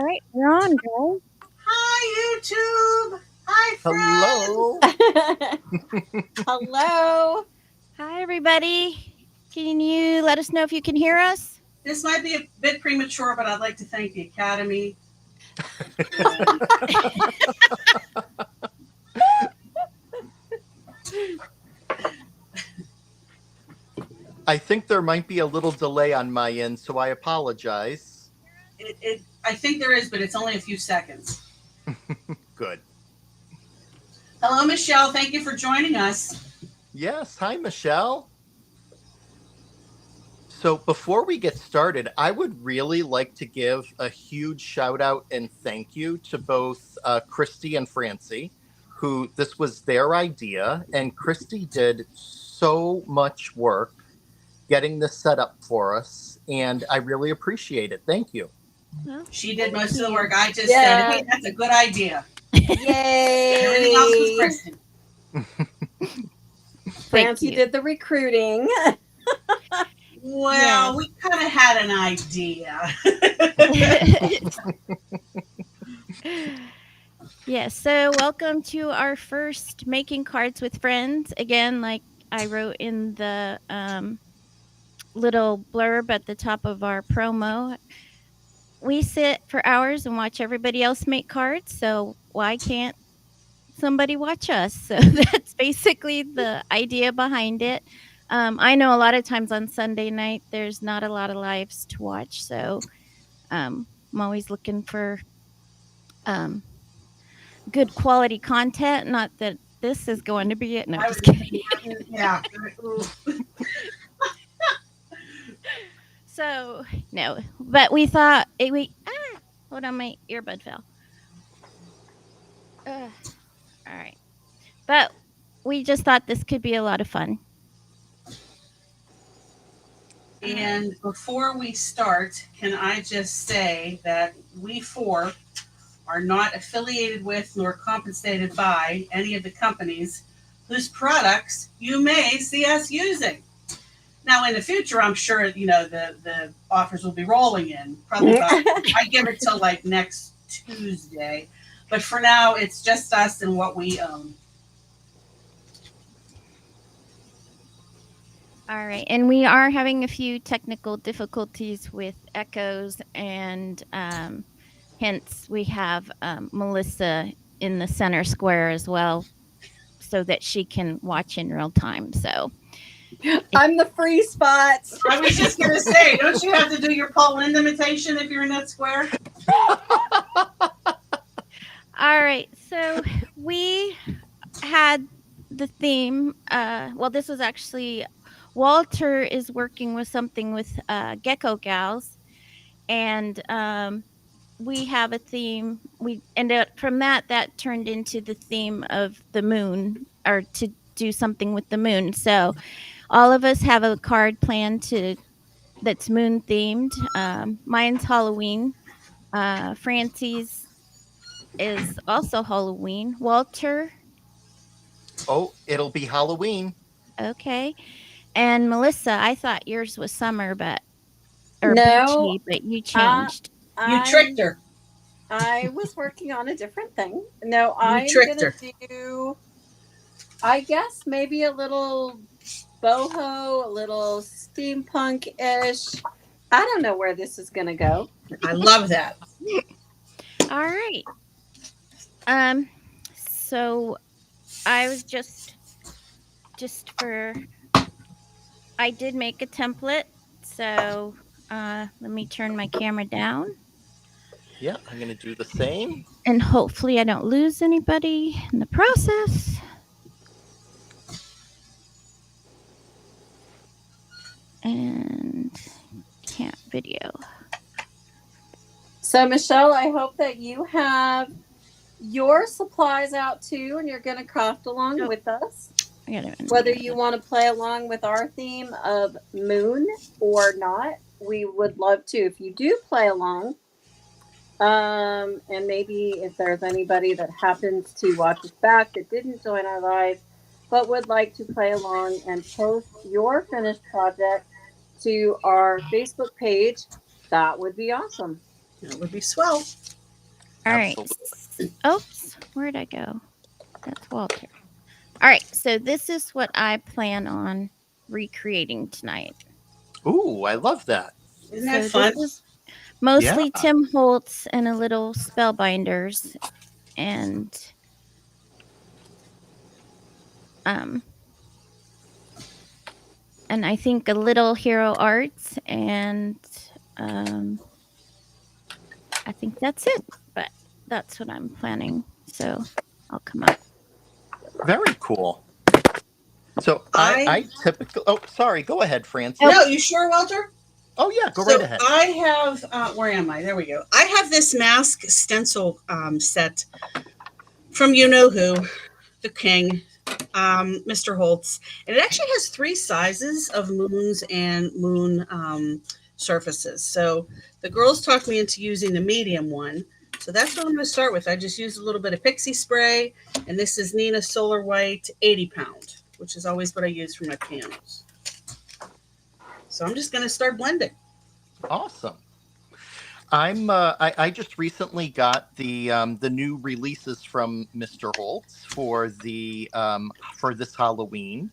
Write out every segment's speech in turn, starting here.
All right, we're on, guys. Hi, YouTube. Hi, friends. Hello. Hello. Hi, everybody. Can you let us know if you can hear us? This might be a bit premature, but I'd like to thank the Academy. And I think there might be a little delay on my end, so I apologize. I think there is, but it's only a few seconds. Good. Hello, Michelle. Thank you for joining us. Yes. Hi, Michelle. So before we get started, I would really like to give a huge shout out and thank you to both Christy and Francie, who this was their idea, and Christy did so much work getting this set up for us, and I really appreciate it. Thank you. Well, She did most of the you. work. I just Yeah. said, hey, that's a good idea. Yay. Everything else was Kristen. Francie you. did the recruiting. Well, Yes. we kind of had an idea. Yes, so welcome to our first Making Cards with Friends. Again, like I wrote in the little blurb at the top of our promo, we sit for hours and watch everybody else make cards, so why can't somebody watch us? So that's basically the idea behind it. I know a lot of times on Sunday night there's not a lot of lives to watch, so I'm always looking for good quality content. Not that this is going to be it. No, I just was- kidding. Yeah. So no, but we thought hold on, my earbud fell. All right, but we just thought this could be a lot of fun. And before we start, can I just say that we four are not affiliated with nor compensated by any of the companies whose products you may see us using. Now, in the future, I'm sure the offers will be rolling in. Probably about, I give it till like next Tuesday, but for now, it's just us and what we own. All right, and we are having a few technical difficulties with echoes, and hence we have Melissa in the center square as well, so that she can watch in real time. So I'm the free spot. I was just going to say, don't you have to do your Paul Lind imitation if you're in that square? all right, so we had the theme. Well, this was actually Walter is working with something with Gecko Gals, and we have a theme. We ended up from that turned into the theme of the moon, or to do something with the moon. So all of us have a card planned that's moon themed. Mine's Halloween. Francie's is also Halloween. Walter, Oh, it'll be Halloween. okay. And Melissa, I thought yours was summer, or No, beachy, but you changed. You tricked her. I was working on a different thing. No, You I'm tricked going her. to do, I guess, maybe a little boho, a little steampunk-ish. I don't know where this is going to go. I love that. All right. So I was just for, I did make a template. So let me turn my camera down, Yeah, I'm going to do the same. and hopefully I don't lose anybody in the process. And can't video. So, Michelle, I hope that you have your supplies out too, and you're going to craft along Yep. with us. I gotta Whether you want to play along with our theme of moon or not, we would love to. If you do play along, and maybe if there's anybody that happens to watch us back that didn't join our live, but would like to play along and post your finished project to our Facebook page, that would be awesome. That would be swell. All right. Absolutely. Oops, where'd I go? That's Walter. All right, so this is what I plan on recreating tonight. Ooh, I love that. Isn't that So fun? this is mostly Yeah. Tim Holtz and a little Spellbinders, and um, and I think a little Hero Arts, and I think that's it. But that's what I'm planning. So I'll come up. Very cool. So I- I typically. Oh, sorry. Go ahead, Francie. No, you sure, Walter? Oh yeah, go So right ahead. I have, where am I? There we go. I have this mask stencil set from you know who, the king, Mr. Holtz. And it actually has 3 sizes of moons and moon surfaces. So the girls talked me into using the medium one. So that's what I'm going to start with. I just used a little bit of pixie spray, and this is Nina Solar White 80 pound, which is always what I use for my pianos. So I'm just going to start blending. Awesome. I just recently got the new releases from Mr. Holtz for for this Halloween,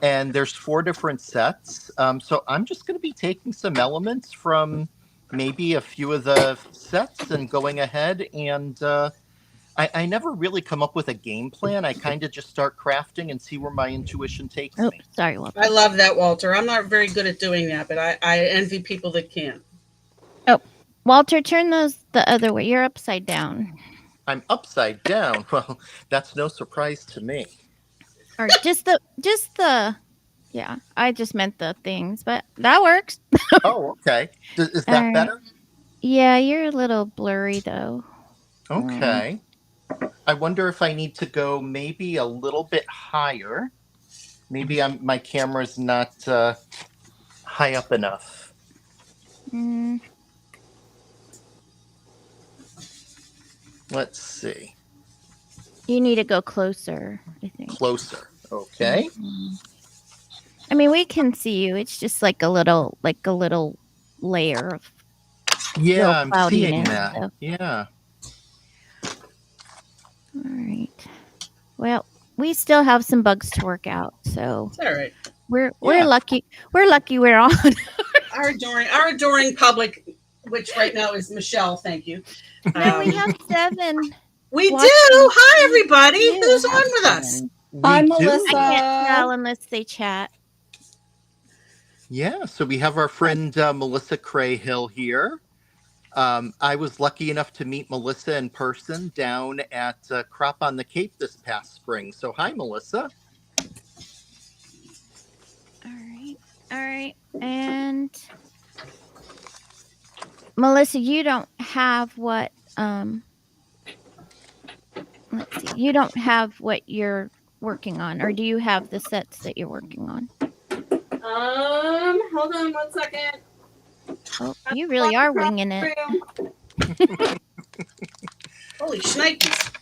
and there's 4 different sets. So I'm just going to be taking some elements from maybe a few of the sets and going ahead and I never really come up with a game plan. I kind of just start crafting and see where my intuition takes Oh, me. sorry, Walter. I love that, Walter. I'm not very good at doing that, but I envy people that can. Walter, turn those the other way. You're upside down. I'm upside down. Well, that's no surprise to me. Or just the yeah, I just meant the things, but that works. Oh, okay. Is that Alright. better? Yeah, you're a little blurry though. Okay. I wonder if I need to go maybe a little bit higher. Maybe my camera's not high up enough. Mm, Let's see. you need to go closer, I think. Closer. Okay. I mean, we can see you. It's just like a little layer of Yeah, little I'm cloudiness, seeing that. so. Yeah. All right. Well, we still have some bugs to work out, so It's all right. we're Yeah. lucky. We're lucky we're on. Our adoring public, which right now is Michelle. Thank you. No, we have 7. We watching. do. Hi, everybody. We do Who's have on with us? 7. I'm We do. Melissa. I can't tell unless they chat. Yeah, so we have our friend Melissa Crayhill here. I was lucky enough to meet Melissa in person down at Crop on the Cape this past spring. So hi, Melissa. All right. And Melissa, you don't have what let's see. You don't have what you're working on, or do you have the sets that you're working on? Hold on 1 second. Oh, you really are winging it. Holy shnikes.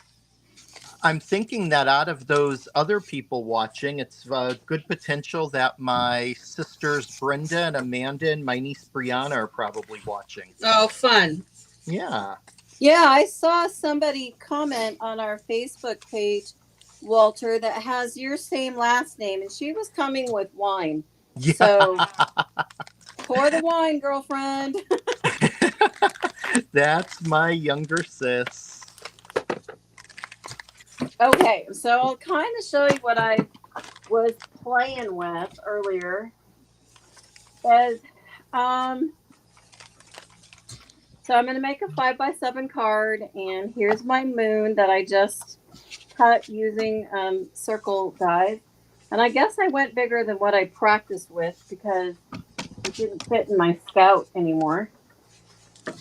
I'm thinking that out of those other people watching, it's good potential that my sisters Brenda and Amanda and my niece Brianna are probably watching. Oh, fun. Yeah. Yeah, I saw somebody comment on our Facebook page, Walter, that has your same last name, and she was coming with wine. Yeah. So pour the wine, girlfriend. That's my younger sis. Okay, so I'll kind of show you what I was playing with earlier. So I'm going to make a 5x7 card, and here's my moon that I just cut using circle dies. And I guess I went bigger than what I practiced with because it didn't fit in my scout anymore.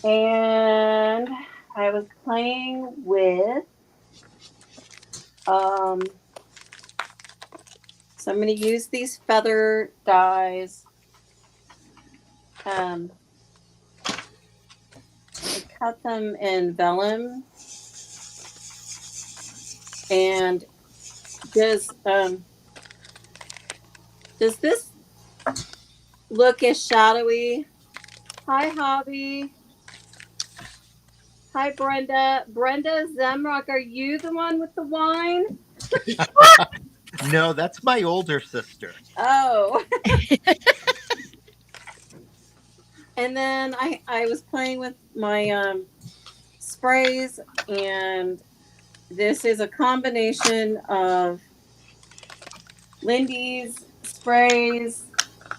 And I was playing with so I'm going to use these feather dies. I cut them in vellum. And does this look as shadowy? Hi, Hobby. Hi, Brenda. Brenda Zemrock, are you the one with the wine? No, that's my older sister. Oh. And then I was playing with my sprays, and this is a combination of Lindy's sprays,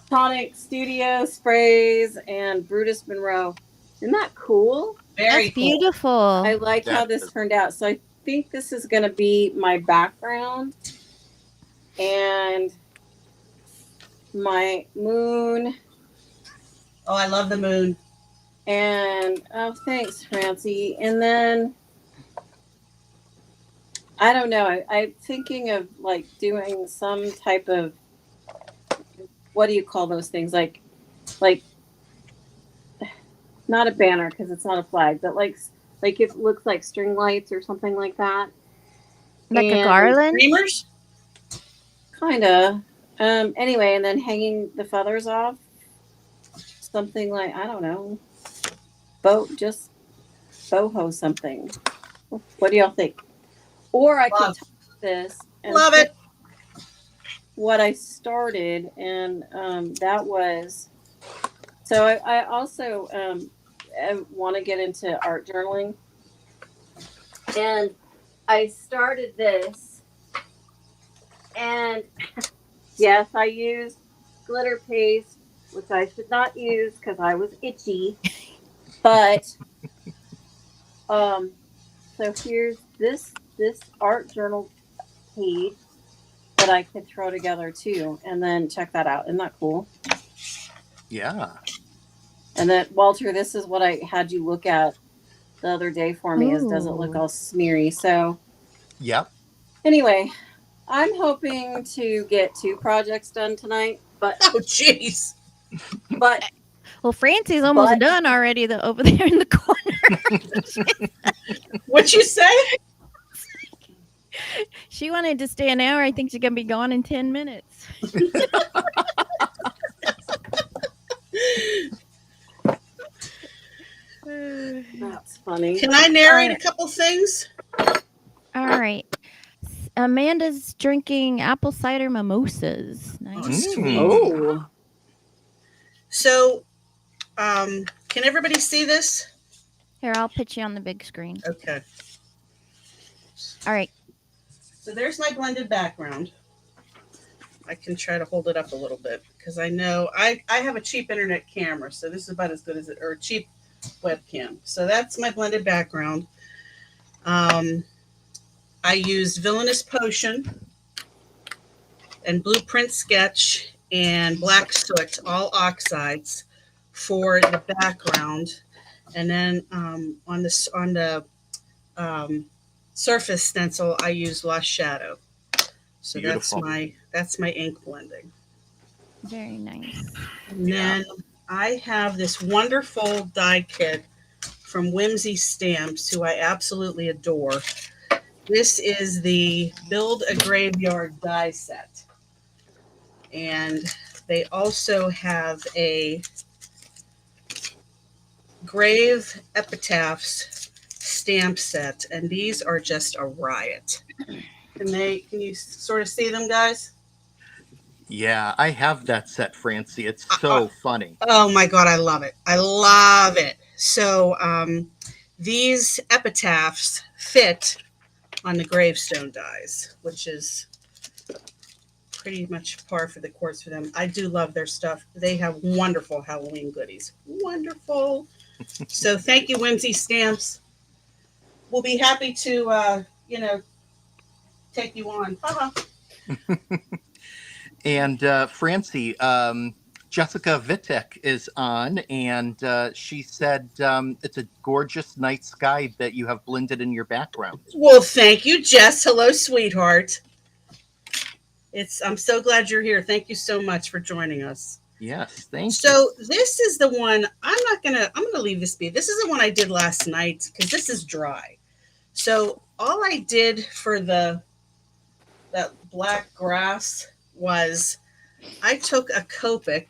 Tonic Studio sprays, and Brutus Monroe. Isn't that cool? Very That's cool. beautiful. I like how That this is- turned out. So I think this is going to be my background and my moon. Oh, I love the moon. And oh, thanks, Francie. And then I don't know. I'm thinking of like doing some type of, what do you call those things? Like not a banner because it's not a flag, but like it looks like string lights or something like that. Like a And garland. Dreamers? Kinda. Anyway, and then hanging the feathers off. Something like, I don't know. Just boho something. What do y'all think? Or I could Love. top this and Love finish it. what I started, and that was. So I also want to get into art journaling, and I started this, and yes, I used glitter paste, which I should not use because I was itchy, but so here's this art journal page that I could throw together too, and then check that out. Isn't that cool? Yeah. And then Walter, this is what I had you look at the other day for me. Is does it look Ooh. all smeary? So Yep. anyway, I'm hoping to get 2 projects done tonight, but Oh, jeez. Well, Francie's almost But- done already. The over there in the corner. What'd you say? She wanted to stay an hour. I think she's gonna be gone in 10 minutes. that's funny. Can I narrate a couple things? All right. Amanda's drinking apple cider mimosas. Nice. Sweet. Oh, So, can everybody see this? Here, I'll put you on the big screen. Okay. All right. So there's my blended background. I can try to hold it up a little bit because I know I have a cheap internet camera, so this is about as good as it, or a cheap webcam. So that's my blended background. I used Villainous Potion and Blueprint Sketch and Black Soot, all oxides, for the background. And then on the surface stencil, I used Lost Shadow. So Beautiful. that's my ink blending. Very nice. And then I have this wonderful die kit from Whimsy Stamps, who I absolutely adore. This is the Build a Graveyard die set. And they also have a Grave Epitaphs stamp set, and these are just a riot. Can you sort of see them, guys? Yeah, I have that set, Francie. It's so funny. Oh my God, I love it. I love it. So these epitaphs fit on the gravestone dies, which is pretty much par for the course for them. I do love their stuff. They have wonderful Halloween goodies. Wonderful. So thank you, Whimsy Stamps. We'll be happy to, take you on. And Francie, Jessica Vitek is on, and she said it's a gorgeous night sky that you have blended in your background. Well, thank you, Jess. Hello, sweetheart. I'm so glad you're here. Thank you so much for joining us. Yes, thank you. So this is the one I'm gonna leave this be. This is the one I did last night because this is dry. So all I did for that black grass was I took a Copic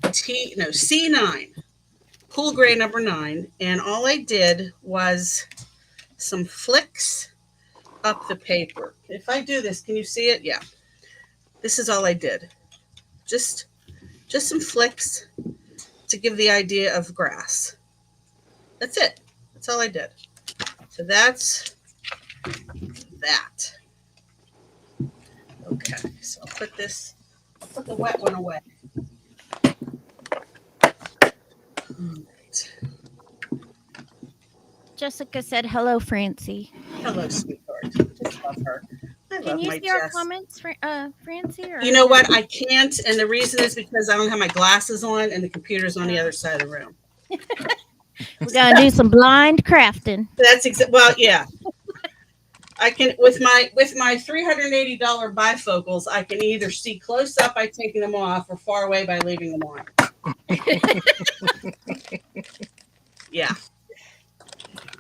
C9 Cool Gray number 9. And all I did was some flicks up the paper. If I do this, can you see it? Yeah. This is all I did. Just some flicks to give the idea of grass. That's it. That's all I did. So that's that. Okay, so I'll put the wet one away. All right. Jessica said, "Hello, Francie." Hello, sweetheart. Just love her. I Can love you my see our Jess. comments, Francie? Or You know what? I can't, and the reason is because I don't have my glasses on and the computer's on the other side of the room. We're gonna do some blind crafting. That's well, yeah. I can with my $380 bifocals, I can either see close up by taking them off or far away by leaving them on. Yeah.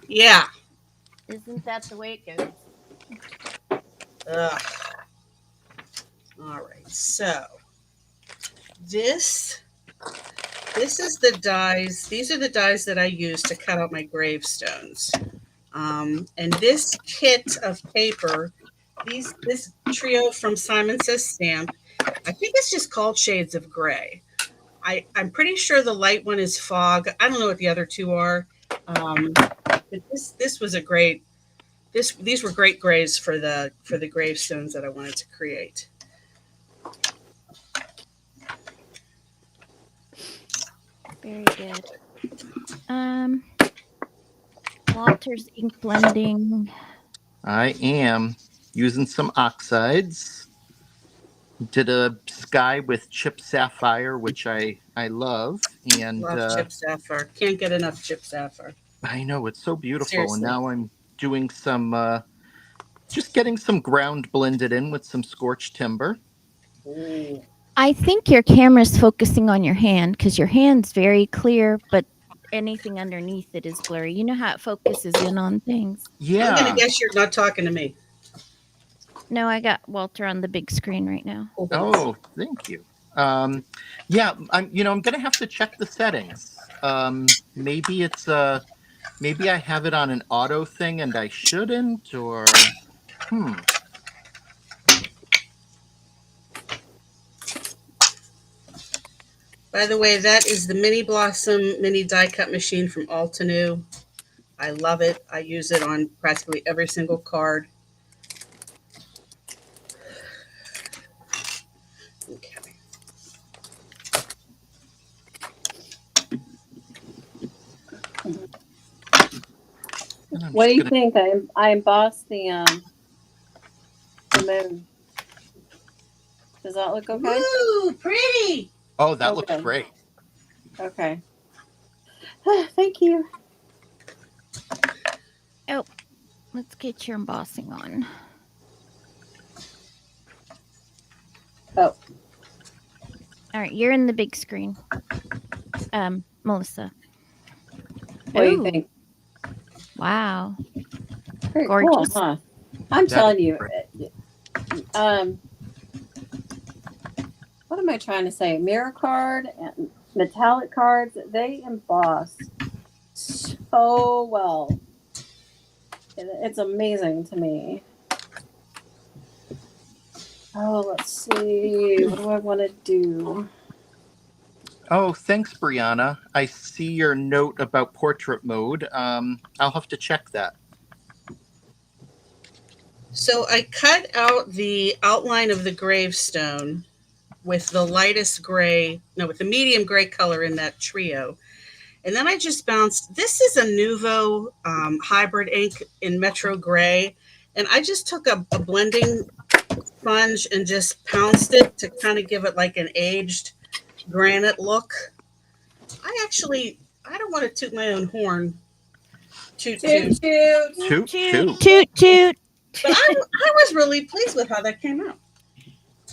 Yeah. Isn't that the way it goes? Ugh. All right. So this is the dies. These are the dies that I use to cut out my gravestones. And this kit of paper, this trio from Simon Says Stamp, I think it's just called Shades of Gray. I'm pretty sure the light one is Fog. I don't know what the other two are. But this was a great. These were great grays for the gravestones that I wanted to create. Very good. Walter's ink blending. I am using some oxides. Did a sky with chip sapphire, which I love, and Love Chip Sapphire. Can't get enough Chip Sapphire. I know it's so beautiful. Seriously. And now I'm doing some, just getting some ground blended in with some scorched timber. Ooh. I think your camera's focusing on your hand because your hand's very clear, but anything underneath it is blurry. You know how it focuses in on things. I'm Yeah. gonna guess you're not talking to me. No, I got Walter on the big screen right now. Oh, thank you. Yeah, I'm gonna have to check the settings. Maybe it's maybe I have it on an auto thing and I shouldn't, or By the way, that is the Mini Blossom mini die cut machine from Altenew. I love it. I use it on practically every single card. Okay. and I'm What do just you gonna- think? I embossed the moon. Does that look okay? Ooh, pretty. Oh, that looks Okay. great. Okay. Thank you. Let's get your embossing on. Oh. All right, you're in the big screen. Melissa. What do you Ooh, think? Wow. Very Gorgeous. cool, huh? I'm That telling is you. great. What am I trying to say? Mirror card and metallic cards, they emboss so well. It's amazing to me. Oh, let's see. What do I want to do? Oh, thanks, Brianna. I see your note about portrait mode. I'll have to check that. So I cut out the outline of the gravestone with the lightest gray, no, with the medium gray color in that trio. And then I just bounced, this is a Nuvo hybrid ink in Metro Gray. And I just took a blending sponge and just pounced it to kind of give it like an aged granite look. I don't want to toot my own horn. Toot, toot. Toot, toot. Toot, toot. Toot, toot. But I was really pleased with how that came out.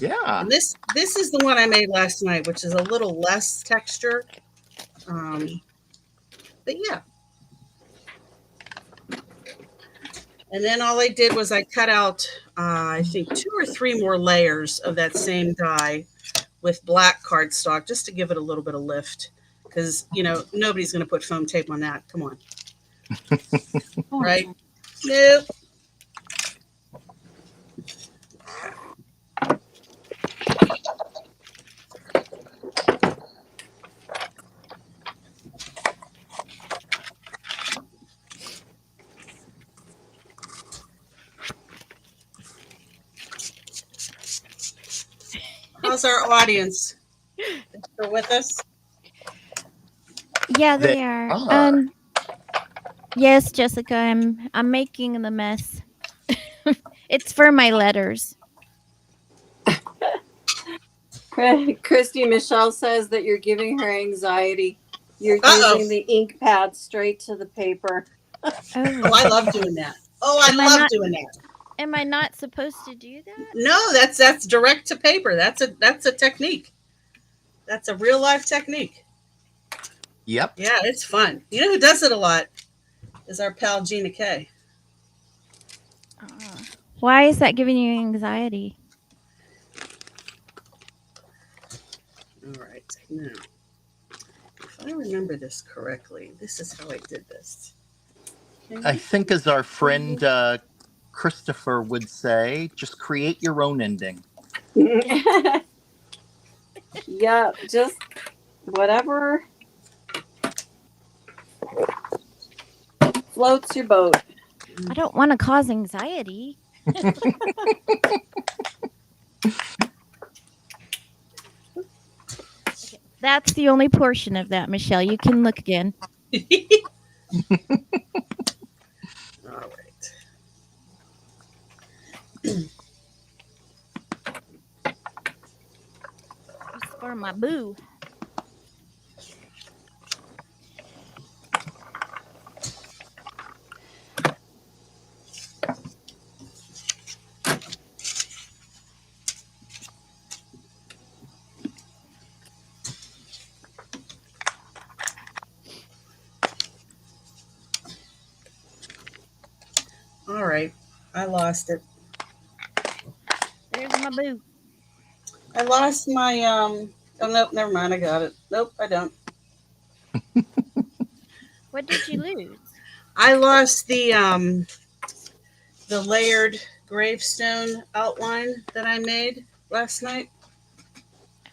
Yeah. And this is the one I made last night, which is a little less texture. But yeah. And then all I did was I cut out, I think 2 or 3 more layers of that same die with black cardstock just to give it a little bit of lift. because nobody's going to put foam tape on that. Come on, right? Nope. How's our audience? They're with us? Yeah, they They are. are. Yes, Jessica, I'm making the mess. It's for my letters. Christy Michelle says that you're giving her anxiety. You're Uh-oh. using the ink pad straight to the paper. Oh, I love doing that. Oh, I love doing that. Am I not supposed to do that? No, that's direct to paper. That's a technique. That's a real life technique. Yep. Yeah, it's fun. You know who does it a lot is our pal Gina Kay. Why is that giving you anxiety? All right. Now, if I remember this correctly, this is how I did this. I think, as our friend Christopher would say, just create your own ending. Yeah, just whatever floats your boat. I don't want to cause anxiety. That's the only portion of that, Michelle. You can look again. All right. It's for my boo. All right. I lost it. There's my boo. I lost my oh nope, never mind, I got it. Nope, I don't. What did you lose? I lost the layered gravestone outline that I made last night.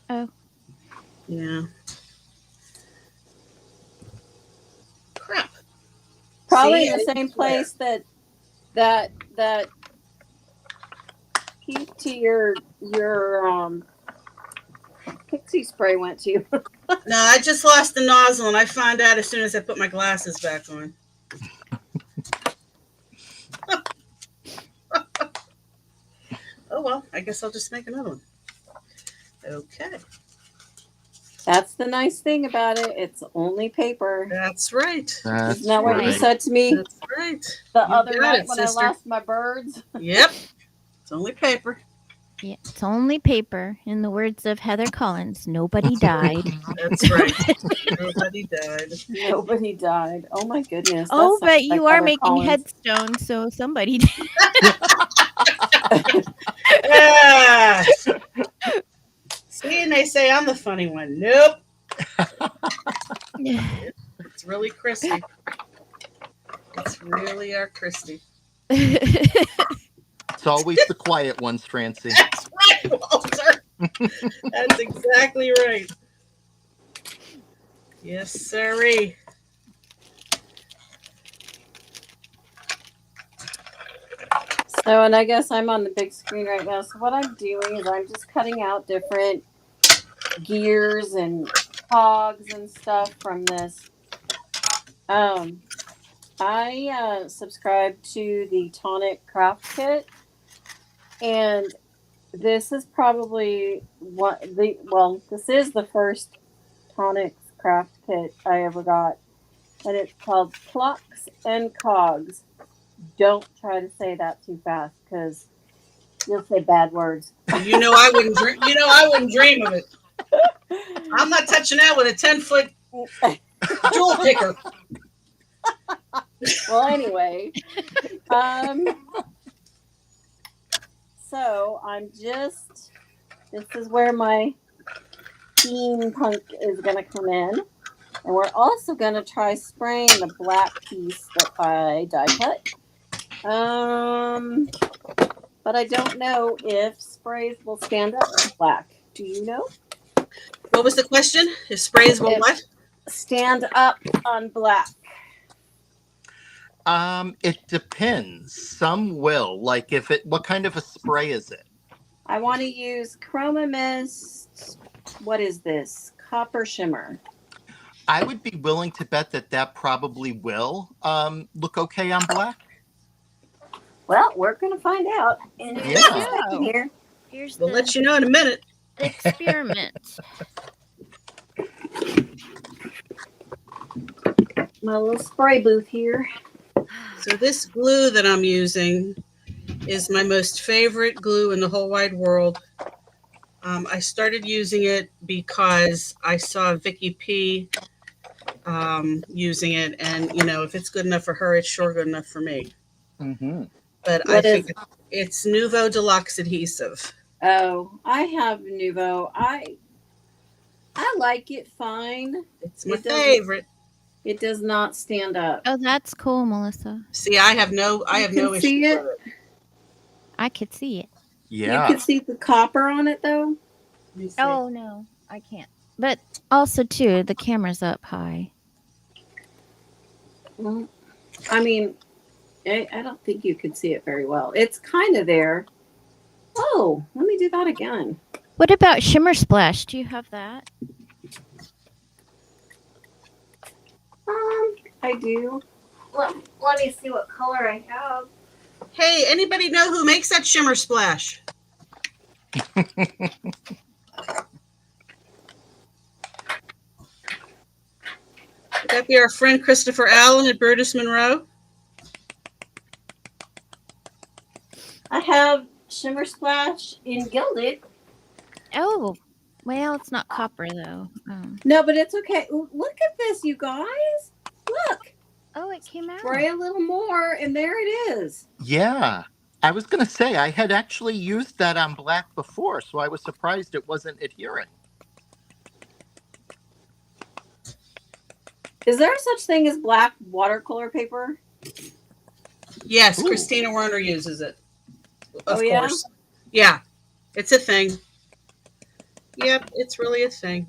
Oh. Yeah. Crap. Probably See, in the I same swear. place that piece to your pixie spray went to. No, I just lost the nozzle and I found out as soon as I put my glasses back on. Oh well, I guess I'll just make another one. Okay. That's the nice thing about it. It's only paper. That's right. Isn't that what you right. said to me That's right. the You other got night it, when sister. I lost my birds? Yep. It's only paper. Yeah, it's only paper. In the words of Heather Collins, nobody died. That's right. Nobody died. Nobody died. Oh my goodness. that Oh, sounds but you like are Heather making Collins. headstones, so somebody did. Ah. See, and they say I'm the funny one. Nope. It's really Christy. It's really our Christy. It's always the quiet ones, Francie. That's right, Walter. That's exactly right. Yes, sirree. So, and I guess I'm on the big screen right now. So what I'm doing is I'm just cutting out different gears and cogs and stuff from this. I subscribe to the Tonic Craft Kit, and this is probably this is the first Tonic Craft Kit I ever got, and it's called Clocks and Cogs. Don't try to say that too fast because you'll say bad words. You know I wouldn't dream. You know I wouldn't dream of it. I'm not touching that with a 10-foot jewel picker. Well, anyway, so this is where my steampunk is going to come in. And we're also going to try spraying the black piece that I die cut. But I don't know if sprays will stand up to black. Do you know? What was the question? If sprays will If- what? Stand up on black. It depends. Some will. Like if it, what kind of a spray is it? I want to use Chroma Mist. What is this? Copper Shimmer. I would be willing to bet that that probably will look okay on black. Well, we're going to find out in There Yeah. just a you second go. here. Here's We'll the let you know in a minute. experiment. My little spray booth here. So this glue that I'm using is my most favorite glue in the whole wide world. I started using it because I saw Vicky P using it, and you know, if it's good enough for her, it's sure good enough for me. Mm-hmm. But I What is think it's Nuvo Deluxe adhesive. Oh, I have Nuvo. I like it fine. It's my It doesn't- favorite. It does not stand up. Oh, that's cool, Melissa. See, I have no You issue can see it? with it. I could see it. Yeah. You can see the copper on it though. Let me see. Oh no, I can't. But also too, the camera's up high. Well, I mean, I don't think you could see it very well. It's kind of there. Oh, let me do that again. What about Shimmer Splash? Do you have that? I do. Let me see what color I have. Hey, anybody know who makes that shimmer splash? Would that be our friend Christopher Allen at Brutus Monroe? I have Shimmer Splash in Gilded. Oh, well, it's not copper though. No, but it's okay. Ooh, look at this, you guys. Look. Oh, it came out. Spray a little more, and there it is. Yeah. I was going to say, I had actually used that on black before, so I was surprised it wasn't adhering. Is there such thing as black watercolor paper? Yes, Ooh. Christina Werner uses it. Of Oh, yeah? course. Yeah, it's a thing. Yep, it's really a thing.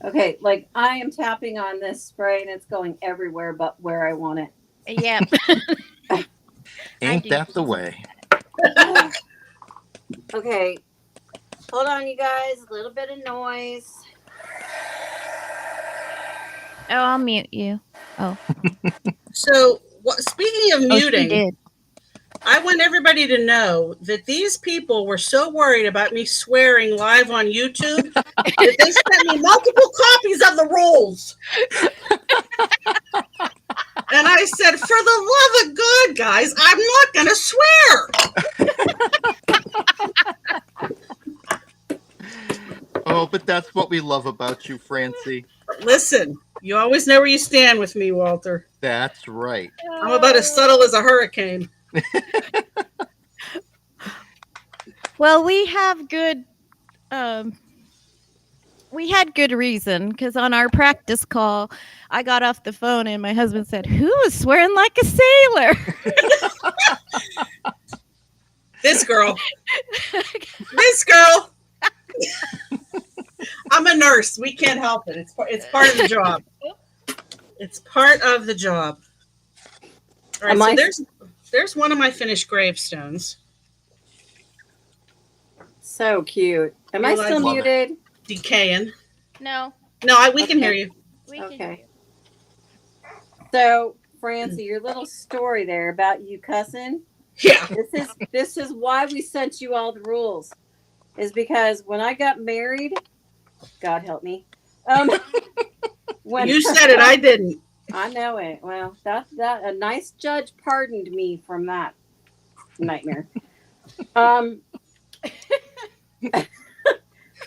Okay, like I am tapping on this spray and it's going everywhere but where I want it. Yep. Ain't do that the use way? Okay, hold on, you guys. A little bit of noise. Oh, I'll mute you. So, speaking of Oh, she muting, did. I want everybody to know that these people were so worried about me swearing live on YouTube that they sent me multiple copies of the rules. And I said, for the love of God, guys, I'm not going to swear. Oh, but that's what we love about you, Francie. Listen, you always know where you stand with me, Walter. That's right. I'm about as subtle as a hurricane. Well, we have good. We had good reason because on our practice call, I got off the phone and my husband said, "Who is swearing like a sailor?" This girl. This girl. I'm a nurse. We can't help it. It's part of the job. It's part of the job. All right, Am so I- there's one of my finished gravestones. So cute. Am I You still love it. muted? Decaying. No, No, we can Okay. hear you. we can. Okay. So, Francie, your little story there about you cussing. Yeah. This is why we sent you all the rules. Is because when I got married, God help me. When You said it. I didn't. I know it. Well, that a nice judge pardoned me from that nightmare.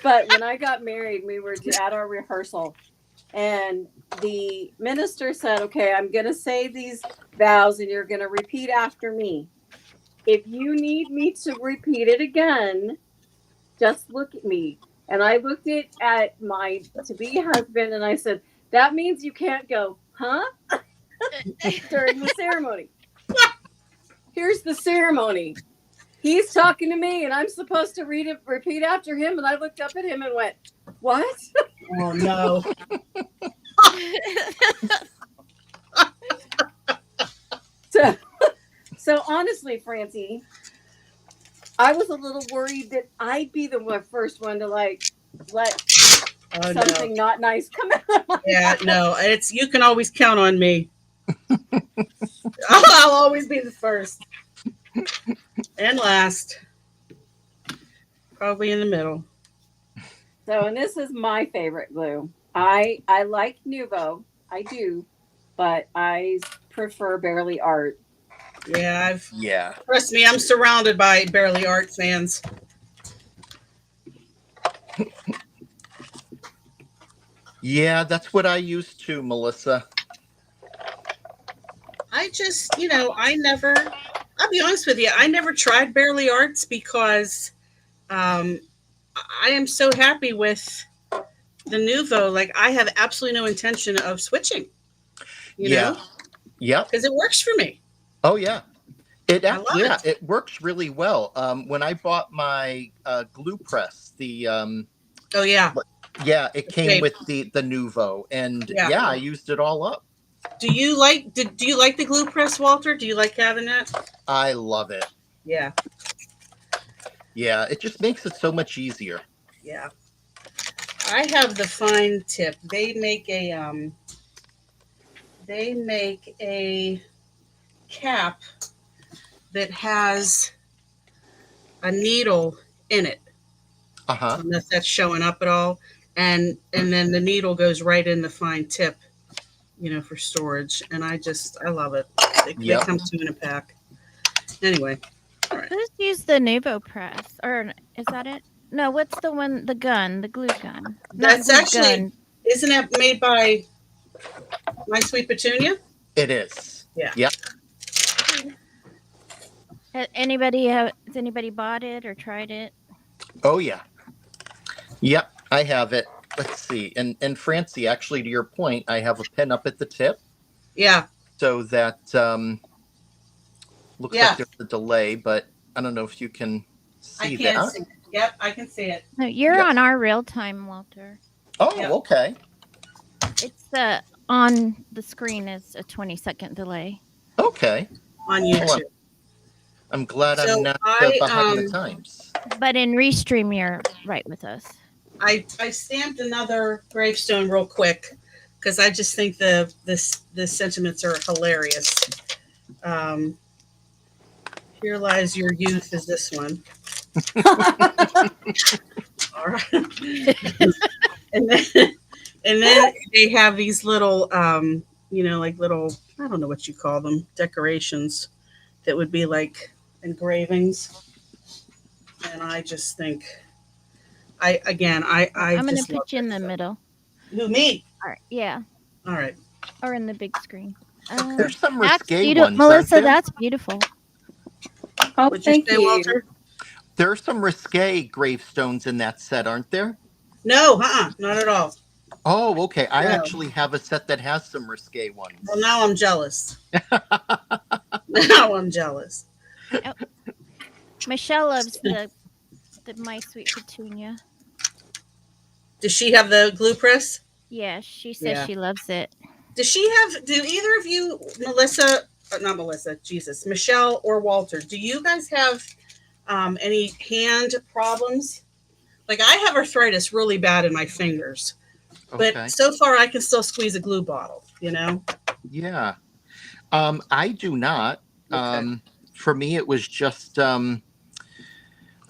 But when I got married, we were at our rehearsal, and the minister said, "Okay, I'm going to say these vows, and you're going to repeat after me. If you need me to repeat it again, just look at me." And I looked at my to-be husband, and I said, That means you can't go, huh? During the ceremony. Here's the ceremony. He's talking to me, and I'm supposed to repeat after him. And I looked up at him and went, "What?" Oh no. So honestly, Francie, I was a little worried that I'd be the first one to like let Oh no. something not nice come out. Yeah, no. It's you can always count on me. I'll always be the first and last, probably in the middle. So, and this is my favorite glue. I like Nuvo, I do, but I prefer Barely Art. Yeah, Yeah. trust me, I'm surrounded by Barely Art fans. Yeah, that's what I used to, Melissa. I just, I'll be honest with you, I never tried Barely Arts because I am so happy with the Nuvo. Like, I have absolutely no intention of switching, Yeah. Yep. because it works for me. Oh yeah. It I love it. it works really well. When I bought my glue press, the Oh, yeah. it came shape. with the Nuvo, and Yeah. I used it all up. Do you like the glue press, Walter? Do you like having that? I love it. Yeah. Yeah, it just makes it so much easier. Yeah. I have the fine tip. They make a cap that has a needle in it. Uh I huh. don't know if that's showing up at all. And then the needle goes right in the fine tip, for storage. And I love it. They Yep. come two in a pack. Anyway. Who's used the Nuvo press? Or is that it? No, what's the one, the glue gun? Not That's glue actually, gun. isn't that made by My Sweet Petunia? It is. Yeah. Yep. Has anybody bought it or tried it? Oh yeah. Yep. I have it. Let's see. And Francie, actually, to your point, I have a pin up at the tip Yeah. so that looks Yeah. like there's a delay, but I don't know if you can I see can that. see it. Yep, I can see it. No, you're Yep. on our real time, Walter. Oh, Yeah. okay. It's on the screen is a 20-second delay. Okay. On YouTube. I'm glad So I'm not I, behind the times. But in Restream, you're right with us. I stamped another gravestone real quick because I just think the sentiments are hilarious. Here lies your youth is this one. All right. and then they have these little like little, I don't know what you call them, decorations that would be like engravings. And I just think I'm I'm just gonna put you in the love that middle. stuff. Who, me? All right, yeah, All right. or in the big screen. There's some That's risque beautiful, ones, Melissa. aren't there? That's beautiful. Oh, What'd you thank say, you. Walter? There are some risque gravestones in that set, aren't there? No, not at all. Oh, okay. I No. actually have a set that has some risque ones. Well, now I'm jealous. Now I'm jealous. Michelle loves the My Sweet Petunia. Does she have the glue press? Yeah, she says Yeah. she loves it. Do either of you, Michelle or Walter, do you guys have any hand problems? Like, I have arthritis really bad in my fingers, Okay. but so far I can still squeeze a glue bottle, Yeah. I do not. Okay. For me, it was just, I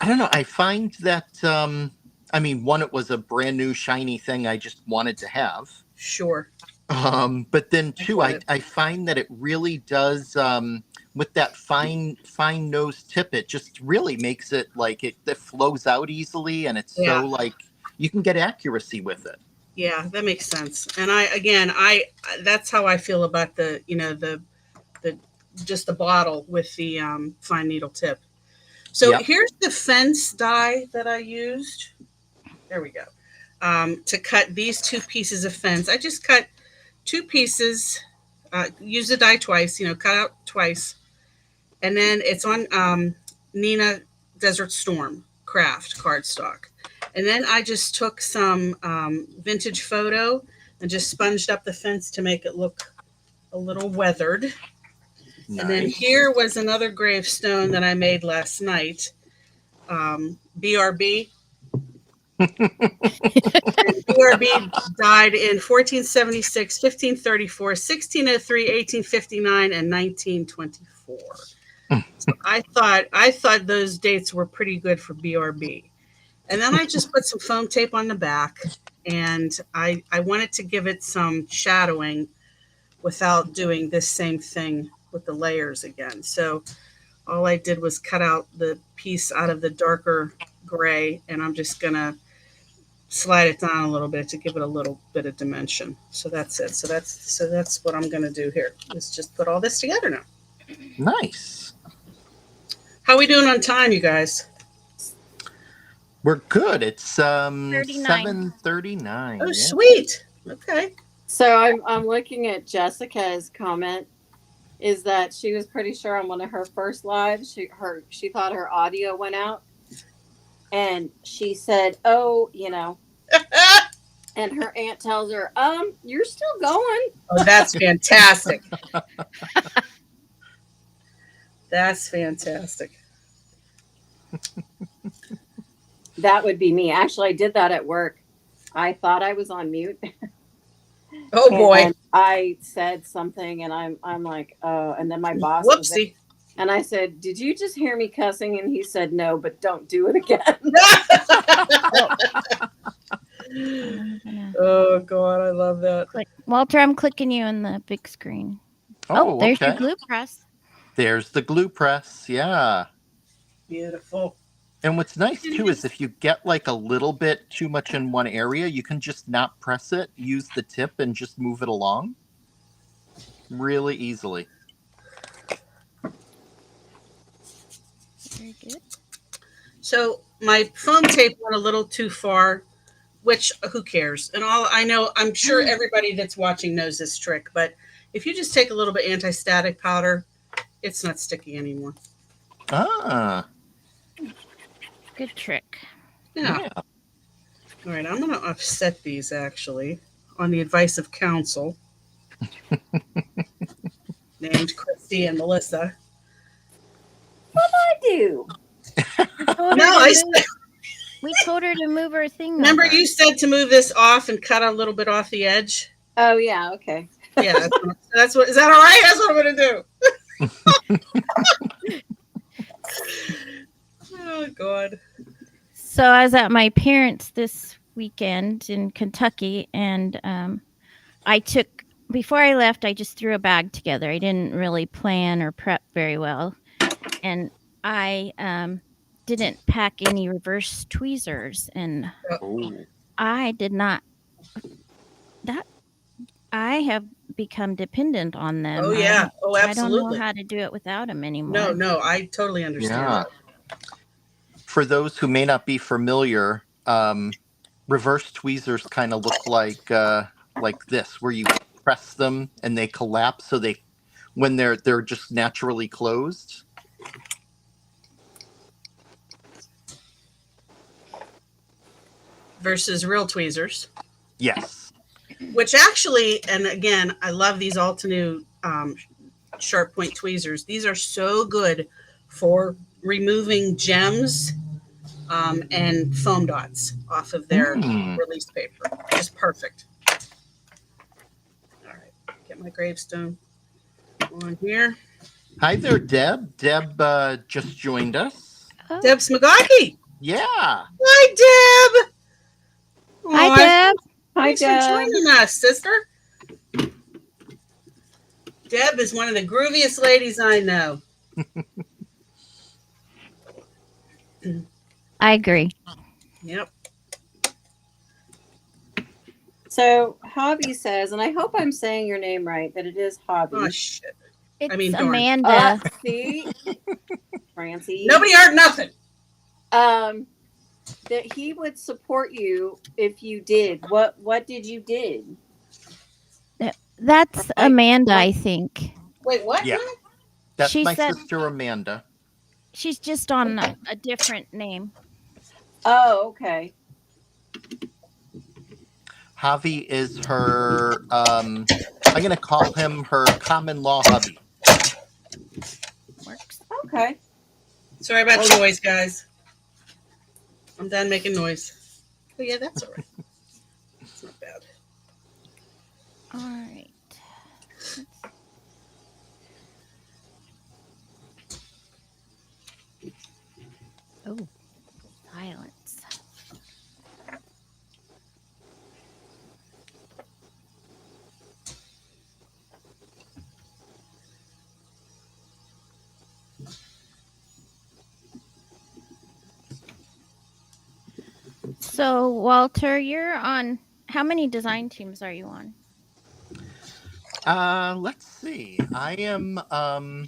don't know. I find that, one, it was a brand new shiny thing I just wanted to have. Sure. But then two, get it. I find that it really does, with that fine nose tip, it just really makes it like it flows out easily, and it's Yeah. so like you can get accuracy with it. Yeah, that makes sense. And I that's how I feel about the just the bottle with the fine needle tip. So Yep. here's the fence die that I used. There we go. to cut these two pieces of fence. I just cut two pieces, use the die twice, cut out twice. And then it's on Nina Desert Storm Craft cardstock. And then I just took some vintage photo and just sponged up the fence to make it look a little weathered. Nice. And then here was another gravestone that I made last night. BRB. BRB died in 1476, 1534, 1603, 1859, and 1924. So I thought those dates were pretty good for BRB. And then I just put some foam tape on the back, and I wanted to give it some shadowing without doing this same thing with the layers again. So all I did was cut out the piece out of the darker gray, and I'm just gonna slide it down a little bit to give it a little bit of dimension. So that's it. So that's what I'm gonna do here. Let's just put all this together now. Nice. How we doing on time, you guys? We're good. It's 39. 7:39. Oh, sweet. Okay. So I'm looking at Jessica's comment. Is that she was pretty sure on one of her first lives, she thought her audio went out, and she said, "Oh, and her aunt tells her, you're still going." Oh, that's fantastic. That's fantastic. That would be me. Actually, I did that at work. I thought I was on mute. Oh boy. And I said something, and I'm like, oh, and then my boss was there, Whoopsie. and I said, "Did you just hear me cussing?" And he said, "No, but don't do it again." Oh God, I love that. Click. Walter, I'm clicking you on the big screen. Oh, There's okay. your glue press. There's the glue press. Yeah. Beautiful. And what's nice too is if you get like a little bit too much in one area, you can just not press it, use the tip, and just move it along really easily. Very good. So my foam tape went a little too far, which who cares? And I'm sure everybody that's watching knows this trick, but if you just take a little bit anti-static powder, it's not sticky anymore. Ah. Good trick. Yeah. All right, I'm going to offset these actually on the advice of counsel named Christy and Melissa. I do. We told her to move her thing. Remember over. you said to move this off and cut a little bit off the edge? Oh yeah, okay. Yeah, that's what. Is that all right? That's what I'm going to do. Oh God. So I was at my parents' this weekend in Kentucky, and before I left, I just threw a bag together. I didn't really plan or prep very well, and I didn't pack any reverse tweezers, and Oh. I did not. I have become dependent on them. Oh yeah. Oh, I don't absolutely. know how to do it without them anymore. No, I totally understand. Yeah. That. For those who may not be familiar, reverse tweezers kind of look like this, where you press them and they collapse, so when they're just naturally closed. Versus real tweezers, Yes. which actually, and again, I love these Altenew sharp point tweezers. These are so good for removing gems and foam dots off of their release paper. Just perfect. All right, get my gravestone on here. Hi there, Deb. Deb just joined us. Oh. Deb Smagaki. Yeah. Hi, Deb. Hi, Aw, Deb. Hi, Thanks for Deb. joining us, sister. Deb is one of the grooviest ladies I know. I agree. Yep. So Hobby says, and I hope I'm saying your name right, that it is Hobby. Oh, shit. It's mean, darn. Amanda. See, Francie. Nobody heard nothing. Um, that he would support you if you did. What did you did? That's Right. Amanda, Right. I think. Wait, what? Yeah. That's She my said sister Amanda. she's just on a different name. Oh, okay. Javi is her. I'm going to call him her common law hubby. Works. Okay. Sorry about the noise, guys. I'm done making noise. Oh yeah, that's all right. It's not bad. All right. Oh, silence. So, Walter, you're on. How many design teams are you on? Let's see. I'm on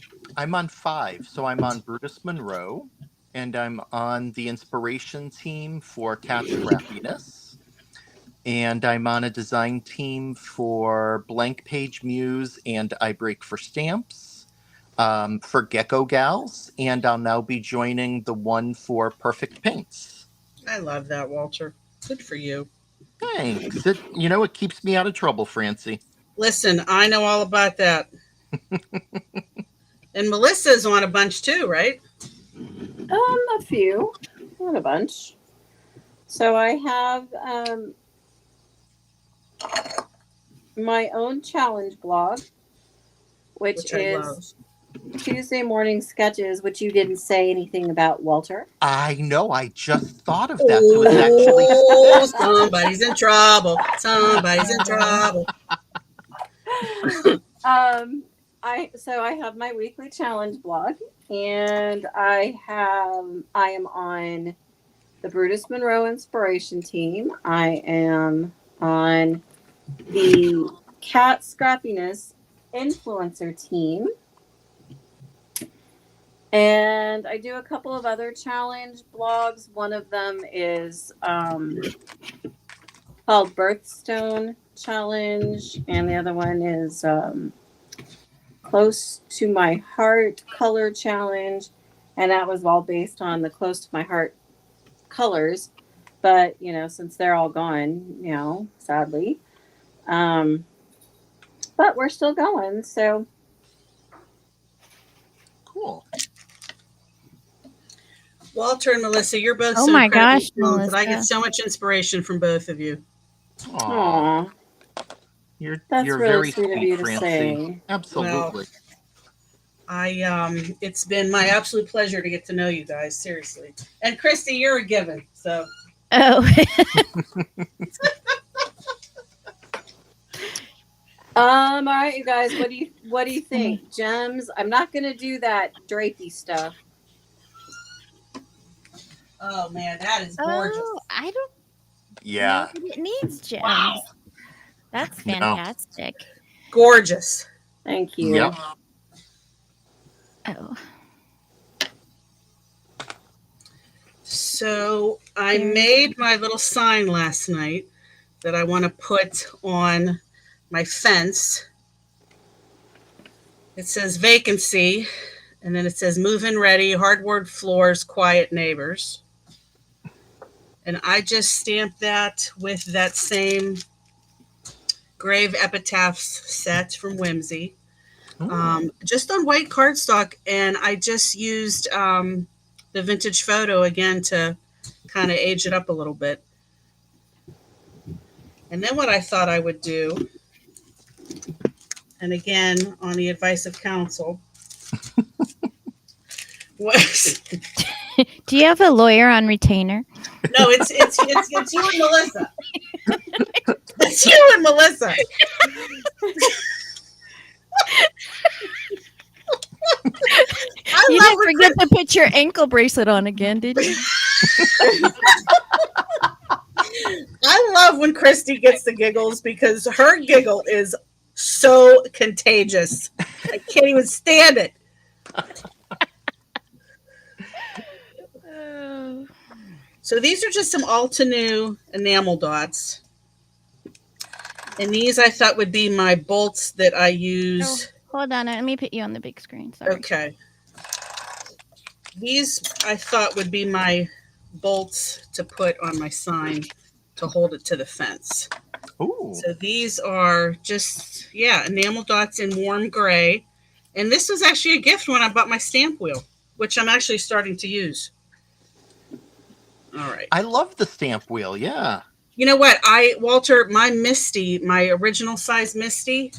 5. So I'm on Brutus Monroe, and I'm on the inspiration team for Cat Scrappiness. And I'm on a design team for Blank Page Muse and I Break for Stamps, for Gecko Gals, and I'll now be joining the one for Perfect Paints. I love that, Walter. Good for you. Thanks. It keeps me out of trouble, Francie. Listen, I know all about that. And Melissa's on a bunch too, right? A few, not a bunch. So I have my own challenge blog, which I is love. Tuesday Morning Sketches, which you didn't say anything about, Walter. I know. I just thought of that. So it's actually Oh, somebody's in trouble. Somebody's in trouble. I have my weekly challenge blog, and I am on the Brutus Monroe Inspiration Team. I am on the Cat Scrappiness Influencer Team. And I do a couple of other challenge blogs. One of them is called Birthstone Challenge, and the other one is Close to My Heart Color Challenge, and that was all based on the Close to My Heart colors. But since they're all gone, sadly, but we're still going. So cool. Walter and Melissa, you're both Oh so my incredibly gosh, talented. I get Melissa. so much inspiration from both of you. Aww. That's You're really very sweet of sweet, you to Francie. say. Absolutely. It's been my absolute pleasure to get to know you guys, seriously. And Christy, you're a given. So Oh, All right, you guys, what do you think? Gems? I'm not gonna do that drapey stuff. oh man, that is gorgeous. oh, I don't Yeah. know that it needs gems. Wow. That's No. fantastic. Gorgeous. Thank you. Yep. Oh, So I Very made my little sign last night that I want to put on my fence. It says vacancy, and then it says move-in ready, hardwood floors, quiet neighbors. And I just stamped that with that same Grave Epitaphs set from Whimsy, just on white cardstock, and I just used the vintage photo again to kind of age it up a little bit. And then what I thought I would do, and again on the advice of counsel, was do you have a lawyer on retainer? no, it's you and Melissa. It's you and Melissa. You didn't forget to put your ankle bracelet on again, did you? I love when Christy gets the giggles because her giggle is so contagious. I can't even stand it. So these are just some Altenew enamel dots. And these I thought would be my bolts that I use. Hold on, let me put you on the big screen. Sorry. Okay. These I thought would be my bolts to put on my sign to hold it to the fence. Ooh. So these are just, yeah, enamel dots in warm gray. And this was actually a gift when I bought my stamp wheel, which I'm actually starting to use. All right. I love the stamp wheel. Yeah. You know what? Walter, my Misty, my original size Misty,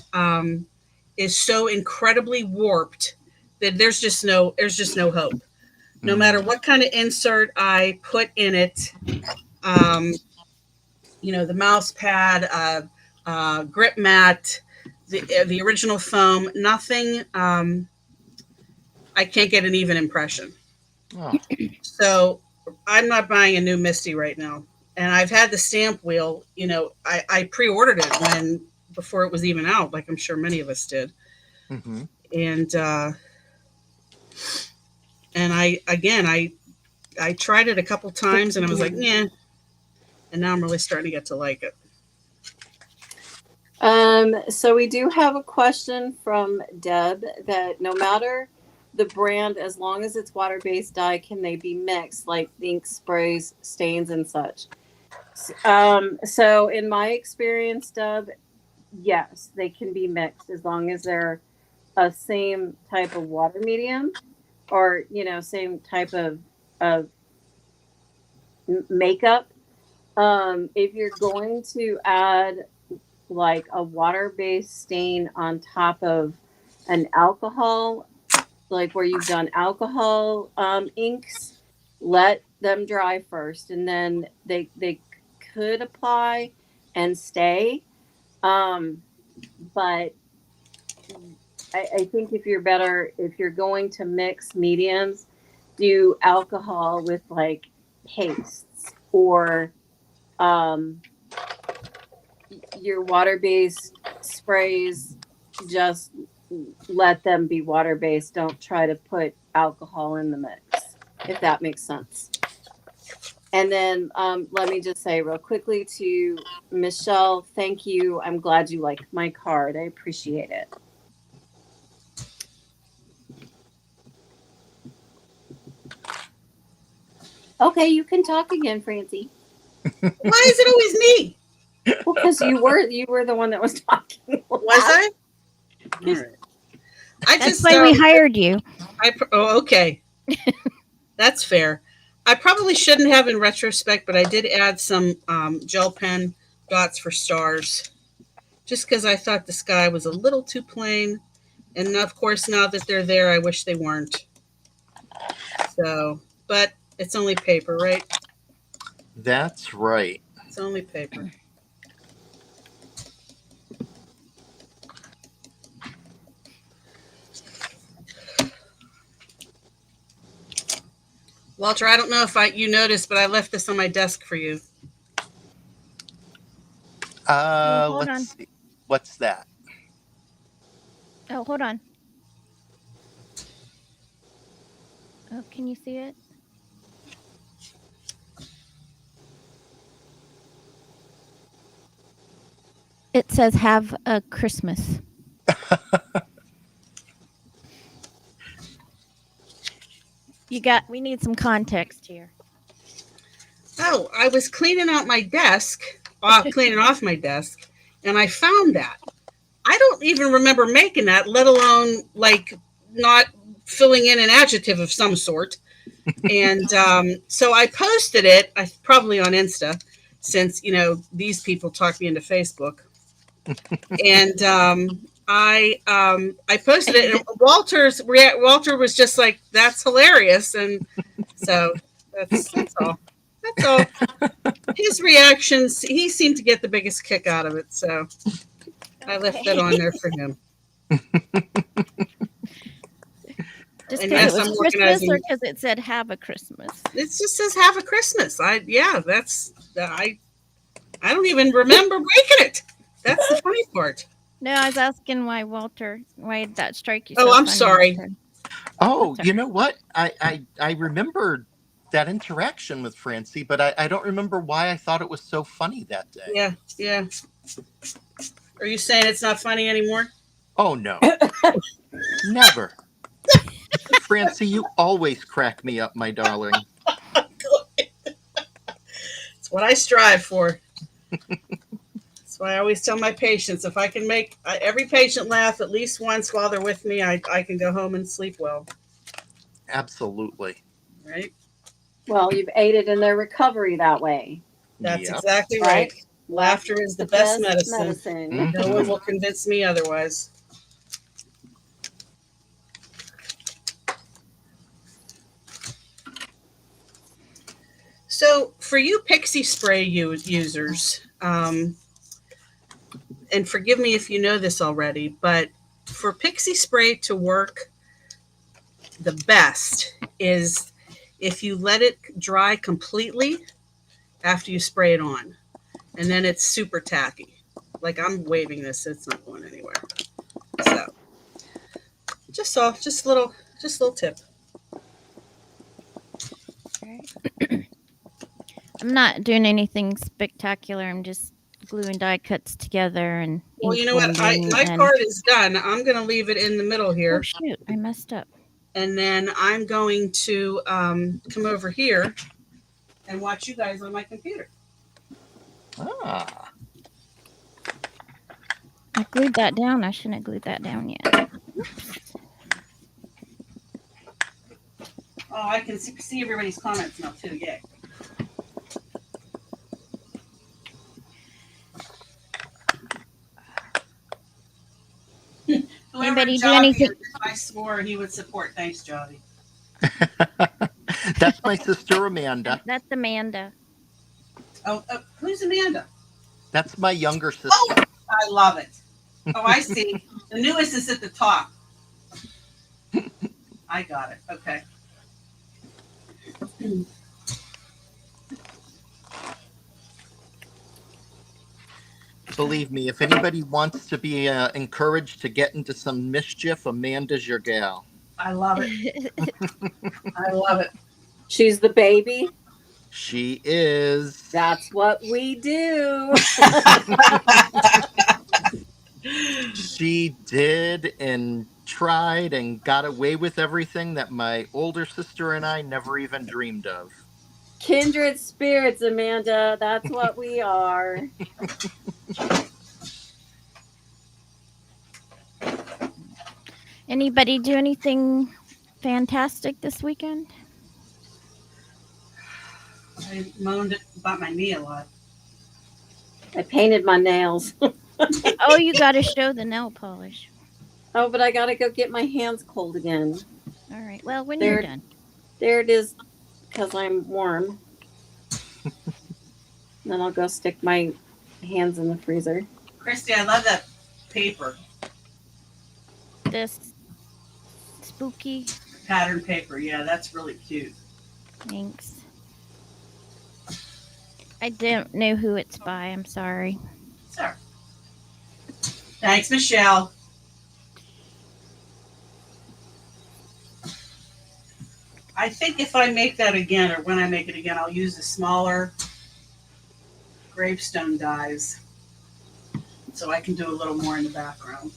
is so incredibly warped that there's just no hope. No matter what kind of insert I put in it, the mouse pad, grip mat, the original foam, nothing. I can't get an even impression. Oh. So I'm not buying a new Misty right now. And I've had the stamp wheel, I pre-ordered it before it was even out, like I'm sure many of us did. Mm-hmm. And I tried it a couple times and I was like, yeah. And now I'm really starting to get to like it. So we do have a question from Deb that no matter the brand, as long as it's water-based dye, can they be mixed like ink, sprays, stains, and such? So in my experience, Deb, yes, they can be mixed as long as they're a same type of water medium or, same type of makeup. If you're going to add like a water-based stain on top of an alcohol, like where you've done alcohol inks, let them dry first, and then they could apply and stay. But I think if you're going to mix mediums, do alcohol with like pastes or your water-based sprays, just let them be water-based. Don't try to put alcohol in the mix, if that makes sense. And then let me just say real quickly to Michelle, thank you. I'm glad you like my card. I appreciate it. Okay, you can talk again, Francie. Why is it always me? Well, because you were the one that was talking. Was I? All right. That's why we hired you. Okay. That's fair. I probably shouldn't have in retrospect, but I did add some gel pen dots for stars just because I thought the sky was a little too plain. And of course, now that they're there, I wish they weren't. So, but it's only paper, right? That's right. It's only paper. Walter, I don't know if you noticed, but I left this on my desk for you. Hold on. Let's see. What's that? Oh, hold on. Oh, can you see it? It says "Have a Christmas." We need some context here. Oh, I was cleaning out my desk, cleaning off my desk, and I found that. I don't even remember making that, let alone like not filling in an adjective of some sort. And so I posted it, probably on Insta, since these people talk me into Facebook. And I posted it, and Walter was just like, "That's hilarious," and so that's all. That's all. His reactions, he seemed to get the biggest kick out of it, so I left that on there for him. Just And because yes, it I'm was Christmas, organizing- or because it said "Have a Christmas." It just says "Have a Christmas." I don't even remember breaking it. That's the funny part. No, I was asking why did that strike you? Oh, so I'm funny, sorry. Walter? Oh, That's you know what? I remember that interaction with Francie, but I don't remember why I thought it was so funny that day. Yeah, yeah. Are you saying it's not funny anymore? Oh no, never. Francie, you always crack me up, my darling. It's what I strive for. That's why I always tell my patients, if I can make every patient laugh at least once while they're with me, I can go home and sleep well. Absolutely. Right? Well, you've aided in their recovery that way. That's Yep. exactly right. Right. Laughter is the best medicine. Mhm. No one will convince me otherwise. So, for you Pixie Spray users, and forgive me if you know this already, but for Pixie Spray to work the best is if you let it dry completely after you spray it on. And then it's super tacky. Like I'm waving this, it's not going anywhere. So just a little tip. I'm not doing anything spectacular. I'm just gluing die cuts together and Well, you know what? ink My blending part is done. I'm gonna leave it in the middle Oh here. shoot! I messed up. And then I'm going to come over here and watch you guys on my computer. Ah. I glued that down. I shouldn't have glued that down yet. Oh, I can see everybody's comments now too. Yay. Anybody do Jolly anything- is, I swore he would support. Thanks, Jolly. That's my sister Amanda. That's Amanda. Oh, who's Amanda? That's my younger sister. Oh, I love it. Oh, I see. The newest is at the top. I got it. Okay. Believe me, if anybody wants to be encouraged to get into some mischief, Amanda's your gal. I love it. I love it. She's the baby. She is. That's what we do. She did and tried and got away with everything that my older sister and I never even dreamed of. Kindred spirits, Amanda. That's what we are. Anybody do anything fantastic this weekend? I moaned about my knee a lot. I painted my nails. Oh, you got to show the nail polish. Oh, but I gotta go get my hands cold again. All right. Well, when There- you're done. There it is, because I'm warm. Then I'll go stick my hands in the freezer. Christy, I love that paper, This spooky. pattern paper. Yeah, that's really cute. Thanks. I don't know who it's by. I'm sorry. Sir. Thanks, Michelle. I think if I make that again, or when I make it again, I'll use the smaller gravestone dies, so I can do a little more in the background.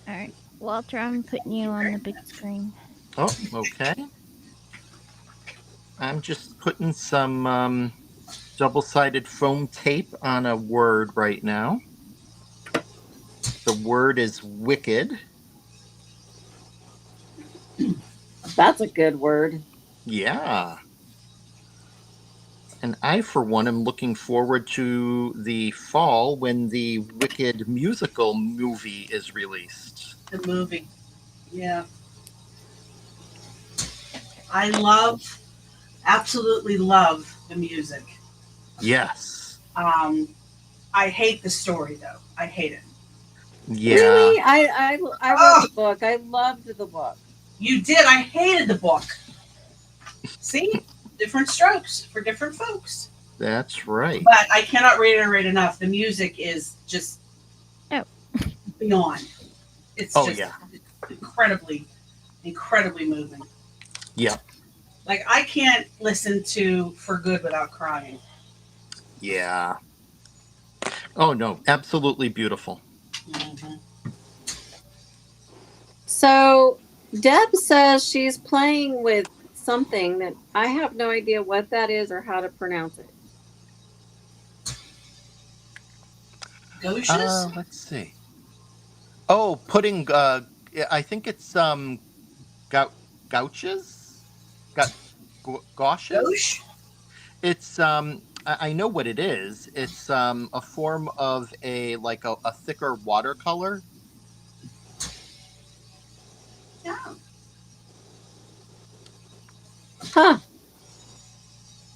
All right. Walter, I'm putting you on the big screen. Oh, okay. I'm just putting some double-sided foam tape on a word right now. The word is wicked. That's a good word. Yeah. And I, for one, am looking forward to the fall when the Wicked musical movie is released. The movie. Yeah. I absolutely love the music. Yes. I hate the story though. I hate it. Yeah. Really? I read the book. I loved the book. You did. I hated the book. See? Different strokes for different folks. That's right. But I cannot reiterate enough. The music is just beyond. It's Oh, just yeah. incredibly, incredibly moving. Yeah. Like I can't listen to For Good without crying. Yeah. Oh no, absolutely beautiful. Mhm. So Deb says she's playing with something that I have no idea what that is or how to pronounce it. Gauches? Let's see. Oh, putting yeah, I think it's gou- gouches? Got gauches? Gauche? It's I know what it is. It's a form of a like a thicker watercolor. Yeah. Huh.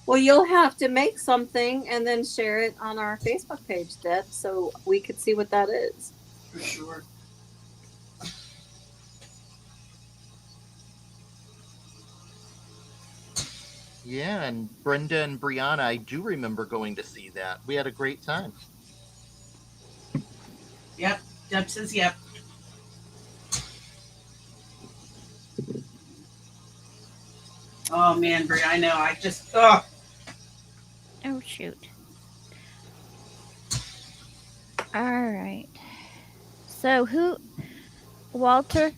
Well, you'll have to make something and then share it on our Facebook page, Deb, so we could see what that is. For sure. Yeah, and Brenda and Brianna, I do remember going to see that. We had a great time. Yep. Deb says yep. Oh man, Brie, I know. I just oh Oh shoot. All right. So who, Walter?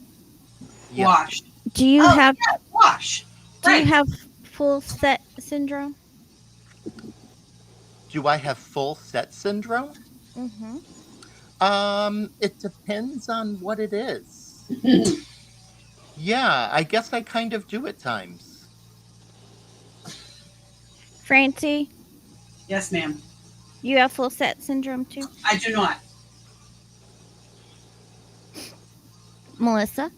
Yeah. wash. Do you Oh, have yeah, wash. do you Right. have full set syndrome? Do I have full set syndrome? Mm-hmm. It depends on what it is. Yeah, I guess I kind of do at times. Francie, Yes, ma'am. you have full set syndrome too? I do not. Melissa?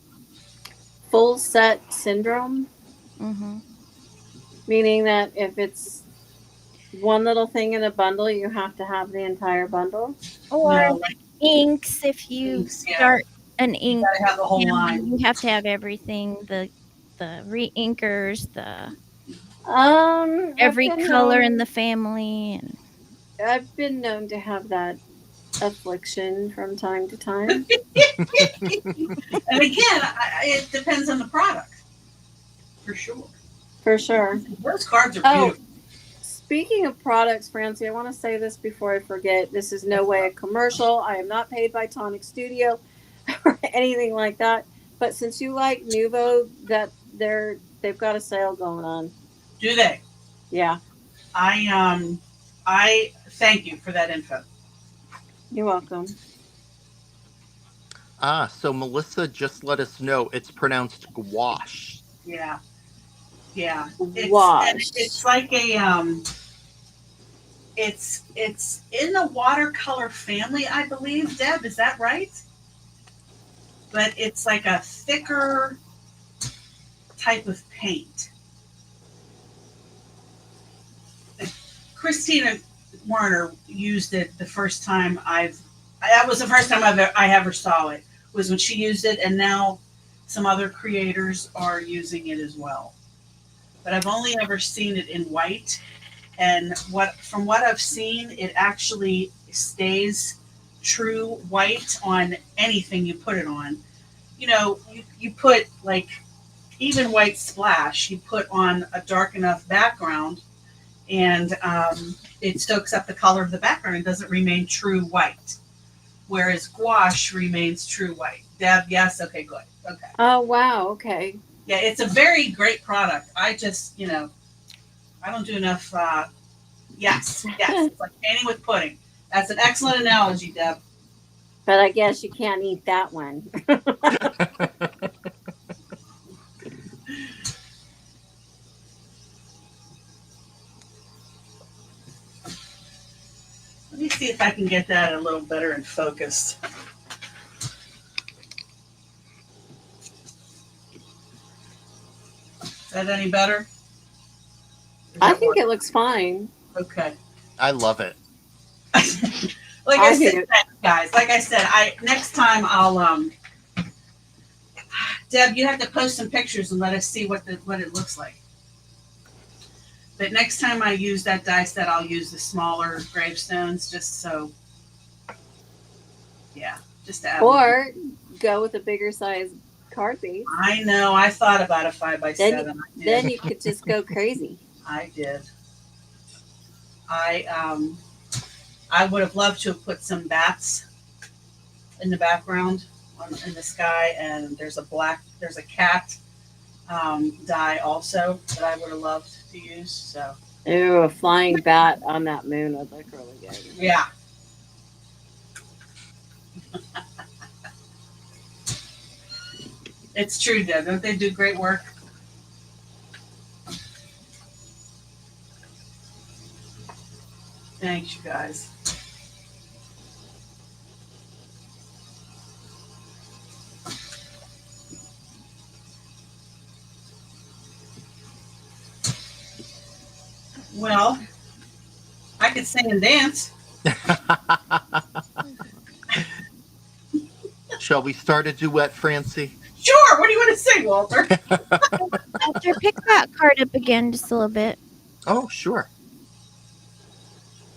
Full set syndrome, Mm-hmm. meaning that if it's one little thing in a bundle, you have to have the entire bundle. Or No, like inks, if you inks, yeah. start an You ink gotta have the whole family, line. you have to have everything, the re-inkers, the every I've been color in known- the family, and I've been known to have that affliction from time to time. And again, it depends on the product. For sure. For sure. Those cards are Oh, beautiful. speaking of products, Francie, I want to say this before I forget. This is no way a commercial. I am not paid by Tonic Studio or anything like that. But since you like Nuvo, that they've got a sale going on. Do they? Yeah, I thank you for that info. you're welcome. So Melissa just let us know it's pronounced gouache. Yeah. Yeah. Wash. And it's like a it's in the watercolor family, I believe. Deb, is that right? But it's like a thicker type of paint. Christina Warner used it the first time that was the first time I ever saw it, was when she used it, and now some other creators are using it as well. But I've only ever seen it in white, and from what I've seen, it actually stays true white on anything you put it on. You know, you put like even white splash, you put on a dark enough background, and it soaks up the color of the background and doesn't remain true white. Whereas gouache remains true white. Deb, yes? Okay, good. Okay. Oh wow, okay. Yeah, it's a very great product. I just, I don't do enough. Yes. It's like painting with pudding. That's an excellent analogy, Deb. But I guess you can't eat that one. Let me see if I can get that a little better in focus. Is that any better? I think it looks fine. Okay. I love it. Like I I said, do. guys, like I said, next time I'll Deb, you have to post some pictures and let us see what it looks like. But next time I use that die set, I'll use the smaller gravestones just to add. Or go with a bigger size card base. I know. I thought about a 5x7. Then you could just go crazy. I did. I would have loved to have put some bats in the background in the sky, and there's a cat die also that I would have loved to use. So Ooh, a flying bat on that moon would look really good. yeah. It's true, Deb. Don't they do great work? Thanks, you guys. Well, I could sing and dance. Shall we start a duet, Francie? Sure. What do you want to sing, Walter? Walter, pick that card up again just a little bit. Oh, sure.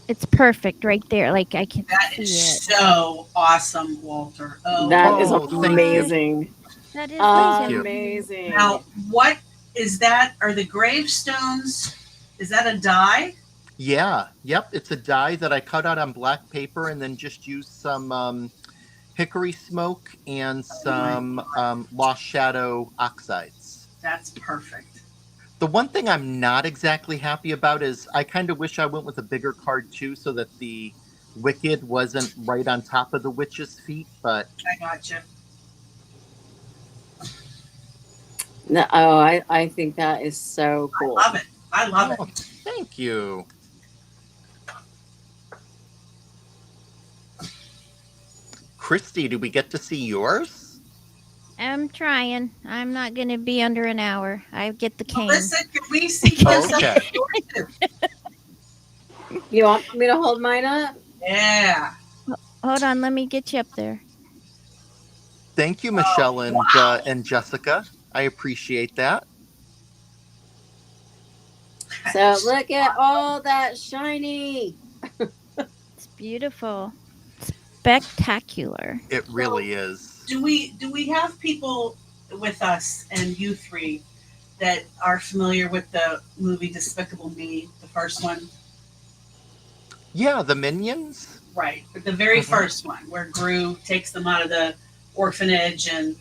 It's perfect right there. Like I can That see is it. so awesome, Walter. Oh, That is Oh, thank you. amazing. That is Thank you. Amazing. now what is that? Are the gravestones? Is that a die? Yeah. Yep. It's a die that I cut out on black paper and then just used some hickory smoke and some Lost Shadow oxides. That's perfect. The one thing I'm not exactly happy about is I kind of wish I went with a bigger card too, so that the Wicked wasn't right on top of the witch's feet. But I got you. No, oh, I think that is so cool. Love it. I love oh, it. thank you. Christy, do we get to see yours? I'm trying. I'm not going to be under an hour. I get the cane. Listen, can we see this? Okay. You want me to hold mine up? Yeah. Hold on. Let me get you up there. Thank you, Michelle and Jessica. I appreciate that. So look at all that shiny. It's beautiful. Spectacular. It really is. Do we have people with us and you three that are familiar with the movie Despicable Me, the first one? Yeah, the Minions. Right. But the very Mhm. first one where Gru takes them out of the orphanage, and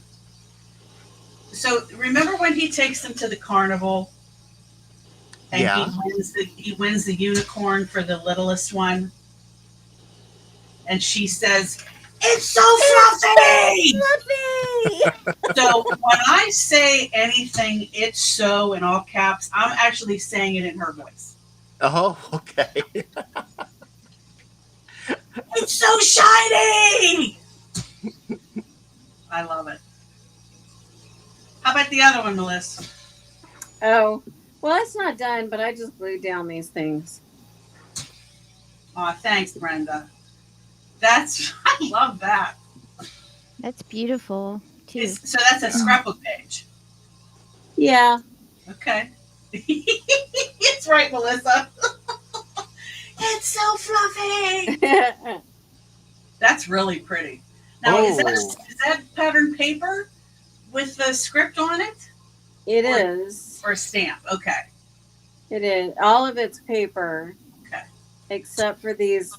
so remember when he takes them to the carnival and Yeah. he wins the unicorn for the littlest one, and she says, "It's so fluffy!" So when I say anything, "it's so" in all caps, I'm actually saying it in her voice. Oh, okay. It's so shiny! I love it. How about the other one, Melissa? Oh, well, it's not done, but I just glued down these things. Aw, thanks, Brenda. I love that. That's beautiful, too. So that's a scrapbook page. Yeah. Okay. It's right, Melissa. It's so fluffy. That's really pretty. Now, is that pattern paper with the script on it? It is. Or a stamp? Okay. It is. All of it's paper. Okay. Except for these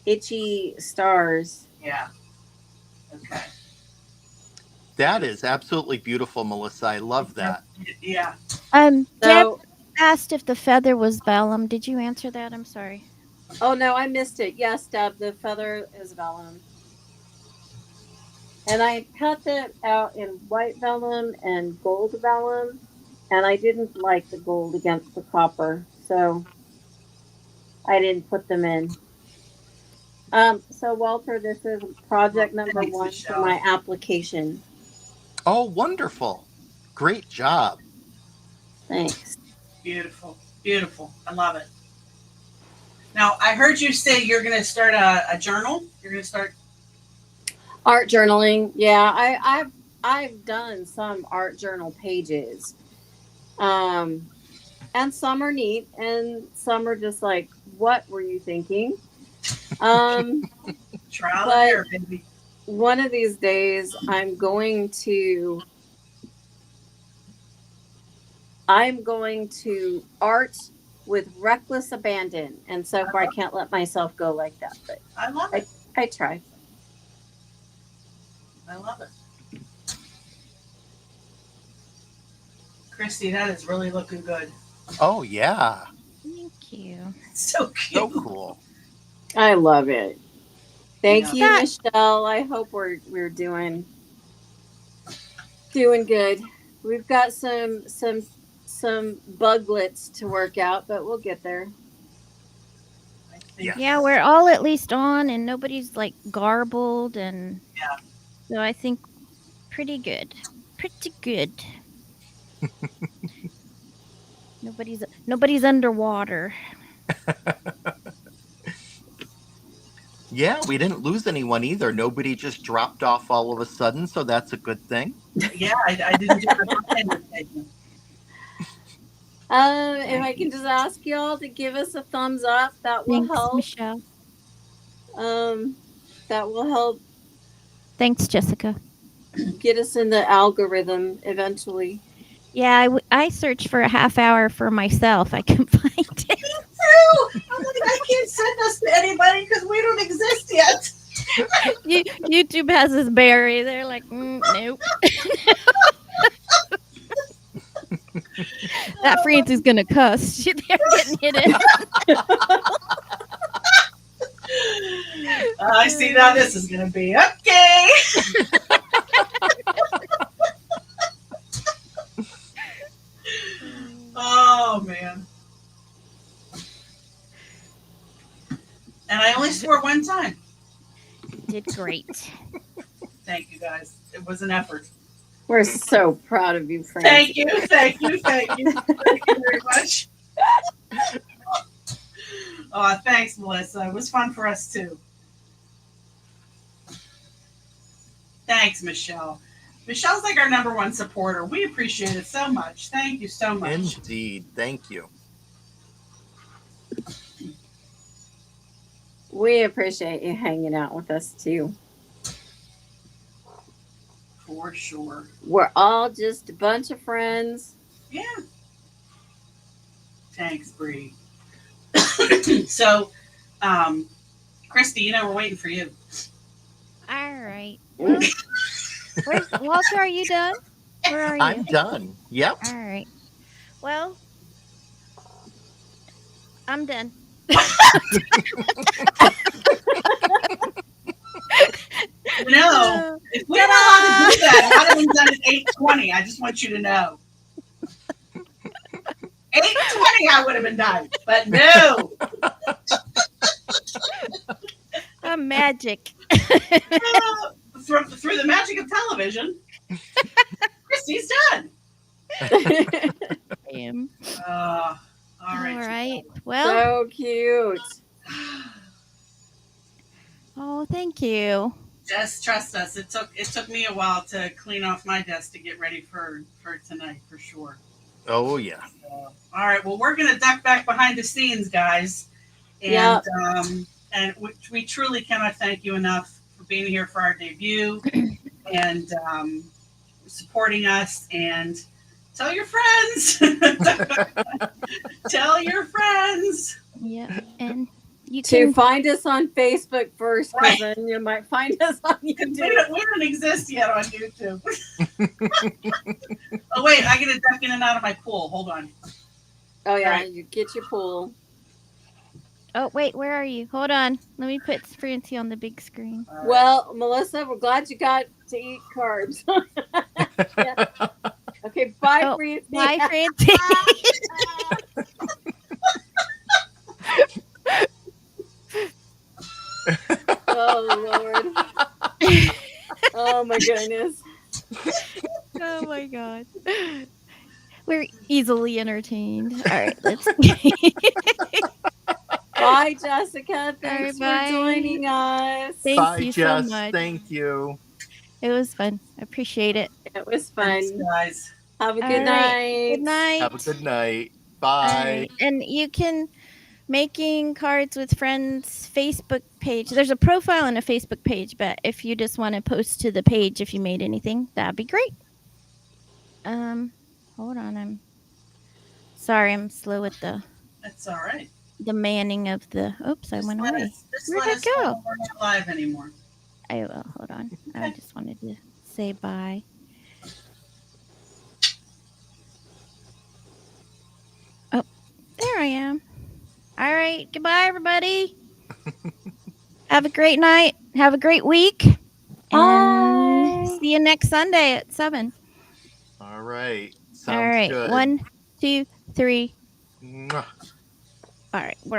itchy stars. Yeah. Okay. That is absolutely beautiful, Melissa. I love that. Yeah. Deb So, asked if the feather was vellum. Did you answer that? I'm sorry. oh no, I missed it. Yes, Deb, the feather is vellum. And I cut it out in white vellum and gold vellum. And I didn't like the gold against the copper. So I didn't put them in. So Walter, this is project number Thanks, 1 Michelle. for my application. Oh, wonderful. Great job. Thanks. Beautiful. Beautiful. I love it. Now, I heard you say you're going to start a journal. You're going to start. Art journaling. Yeah, I've done some art journal pages. And some are neat and some are just like, what were you thinking? Trial But- and error, baby. one of these days I'm going to art with reckless abandon, and so far I can't let myself go like that, but I love it. I try. I love it. Christy, that is really looking good. Oh yeah, Thank you. So so cute. cool. I love it. Thank Yeah. you, Michelle. I hope we're doing good. We've got some buglets to work out, but we'll get there. I think Yeah. Yeah, we're all at least on, and nobody's like garbled, and Yeah. so I think pretty good. Pretty good. Nobody's underwater. Yeah, we didn't lose anyone either. Nobody just dropped off all of a sudden, so that's a good thing. Yeah, I didn't do it. If I can just ask y'all to give us a thumbs up, that will Thanks, help. Michelle. That will help Thanks, Jessica. get us in the algorithm eventually. Yeah, I searched for a half hour for myself. I couldn't find it. True. I'm like, I can't send us to anybody because we don't exist yet. YouTube has this berry. They're like, nope. That Francie's gonna cuss. They're getting hidden. I see how this is going to be. Okay. Oh, man. And I only swore one time. Did great. Thank you, guys. It was an effort. We're so proud of you, Frank. Thank you. Thank you. Thank you. Thank you very much. Oh, thanks, Melissa. It was fun for us, too. Thanks, Michelle. Michelle's like our number one supporter. We appreciate it so much. Thank you so much. Indeed, thank you. We appreciate you hanging out with us too. For sure. We're all just a bunch of friends. Yeah. Thanks, Bree. So, Christy, you know we're waiting for you. All right. Walter, are you done? Where are you? I'm done. Yep. All right. Well, I'm done. No, if we were allowed to do that, I'd have been done at 8:20. I just want you to know. 8:20, I would have been done, but no. I'm magic. Through the magic of television, Christy's done. I am. All All right. right. Well, So cute. oh, thank you. Just trust us. It took me a while to clean off my desk to get ready for tonight for sure. Oh yeah. All right. Well, we're gonna duck back behind the scenes, guys, and Yep. and we truly cannot thank you enough for being here for our debut and supporting us. And tell your friends. Tell your friends. Yeah, and you To can. find us on Facebook first, because Right. then you might find us on We YouTube. don't exist yet on YouTube. Oh wait, I gotta duck in and out of my pool. Hold on. Oh yeah, Right. you get your pool. Oh wait, where are you? Hold on. Let me put Francie on the big screen. Well, Melissa, we're glad you got to eat carbs. Yeah. Okay, bye, Oh, Francie. Bye, Francie. Oh Lord. Oh my goodness. Oh my god. We're easily entertained. All right, let's. Bye, Jessica. Thanks Bye. for joining us. Thank Bye, you Jess. so much. Thank you. It was fun. I appreciate it. It was Thanks, fun. guys. Have a All good right. night. Good night. Have a good night. All Bye. right. And you can Making Cards with Friends Facebook page. There's a profile and a Facebook page, but if you just want to post to the page if you made anything, that'd be great. Hold on, I'm sorry, I'm slow with That's all right. the manning of the. Oops, I Just went let away. us- just Where'd let I us know go? when we're not live anymore. I will. Hold on. I Okay. just wanted to say bye. Oh, there I am. All right. Goodbye, everybody. Have a great night. Have a great week. And Bye. see you next Sunday at 7. All right. Sounds All right. good. 1, 2, 3. Mwah. All right. We're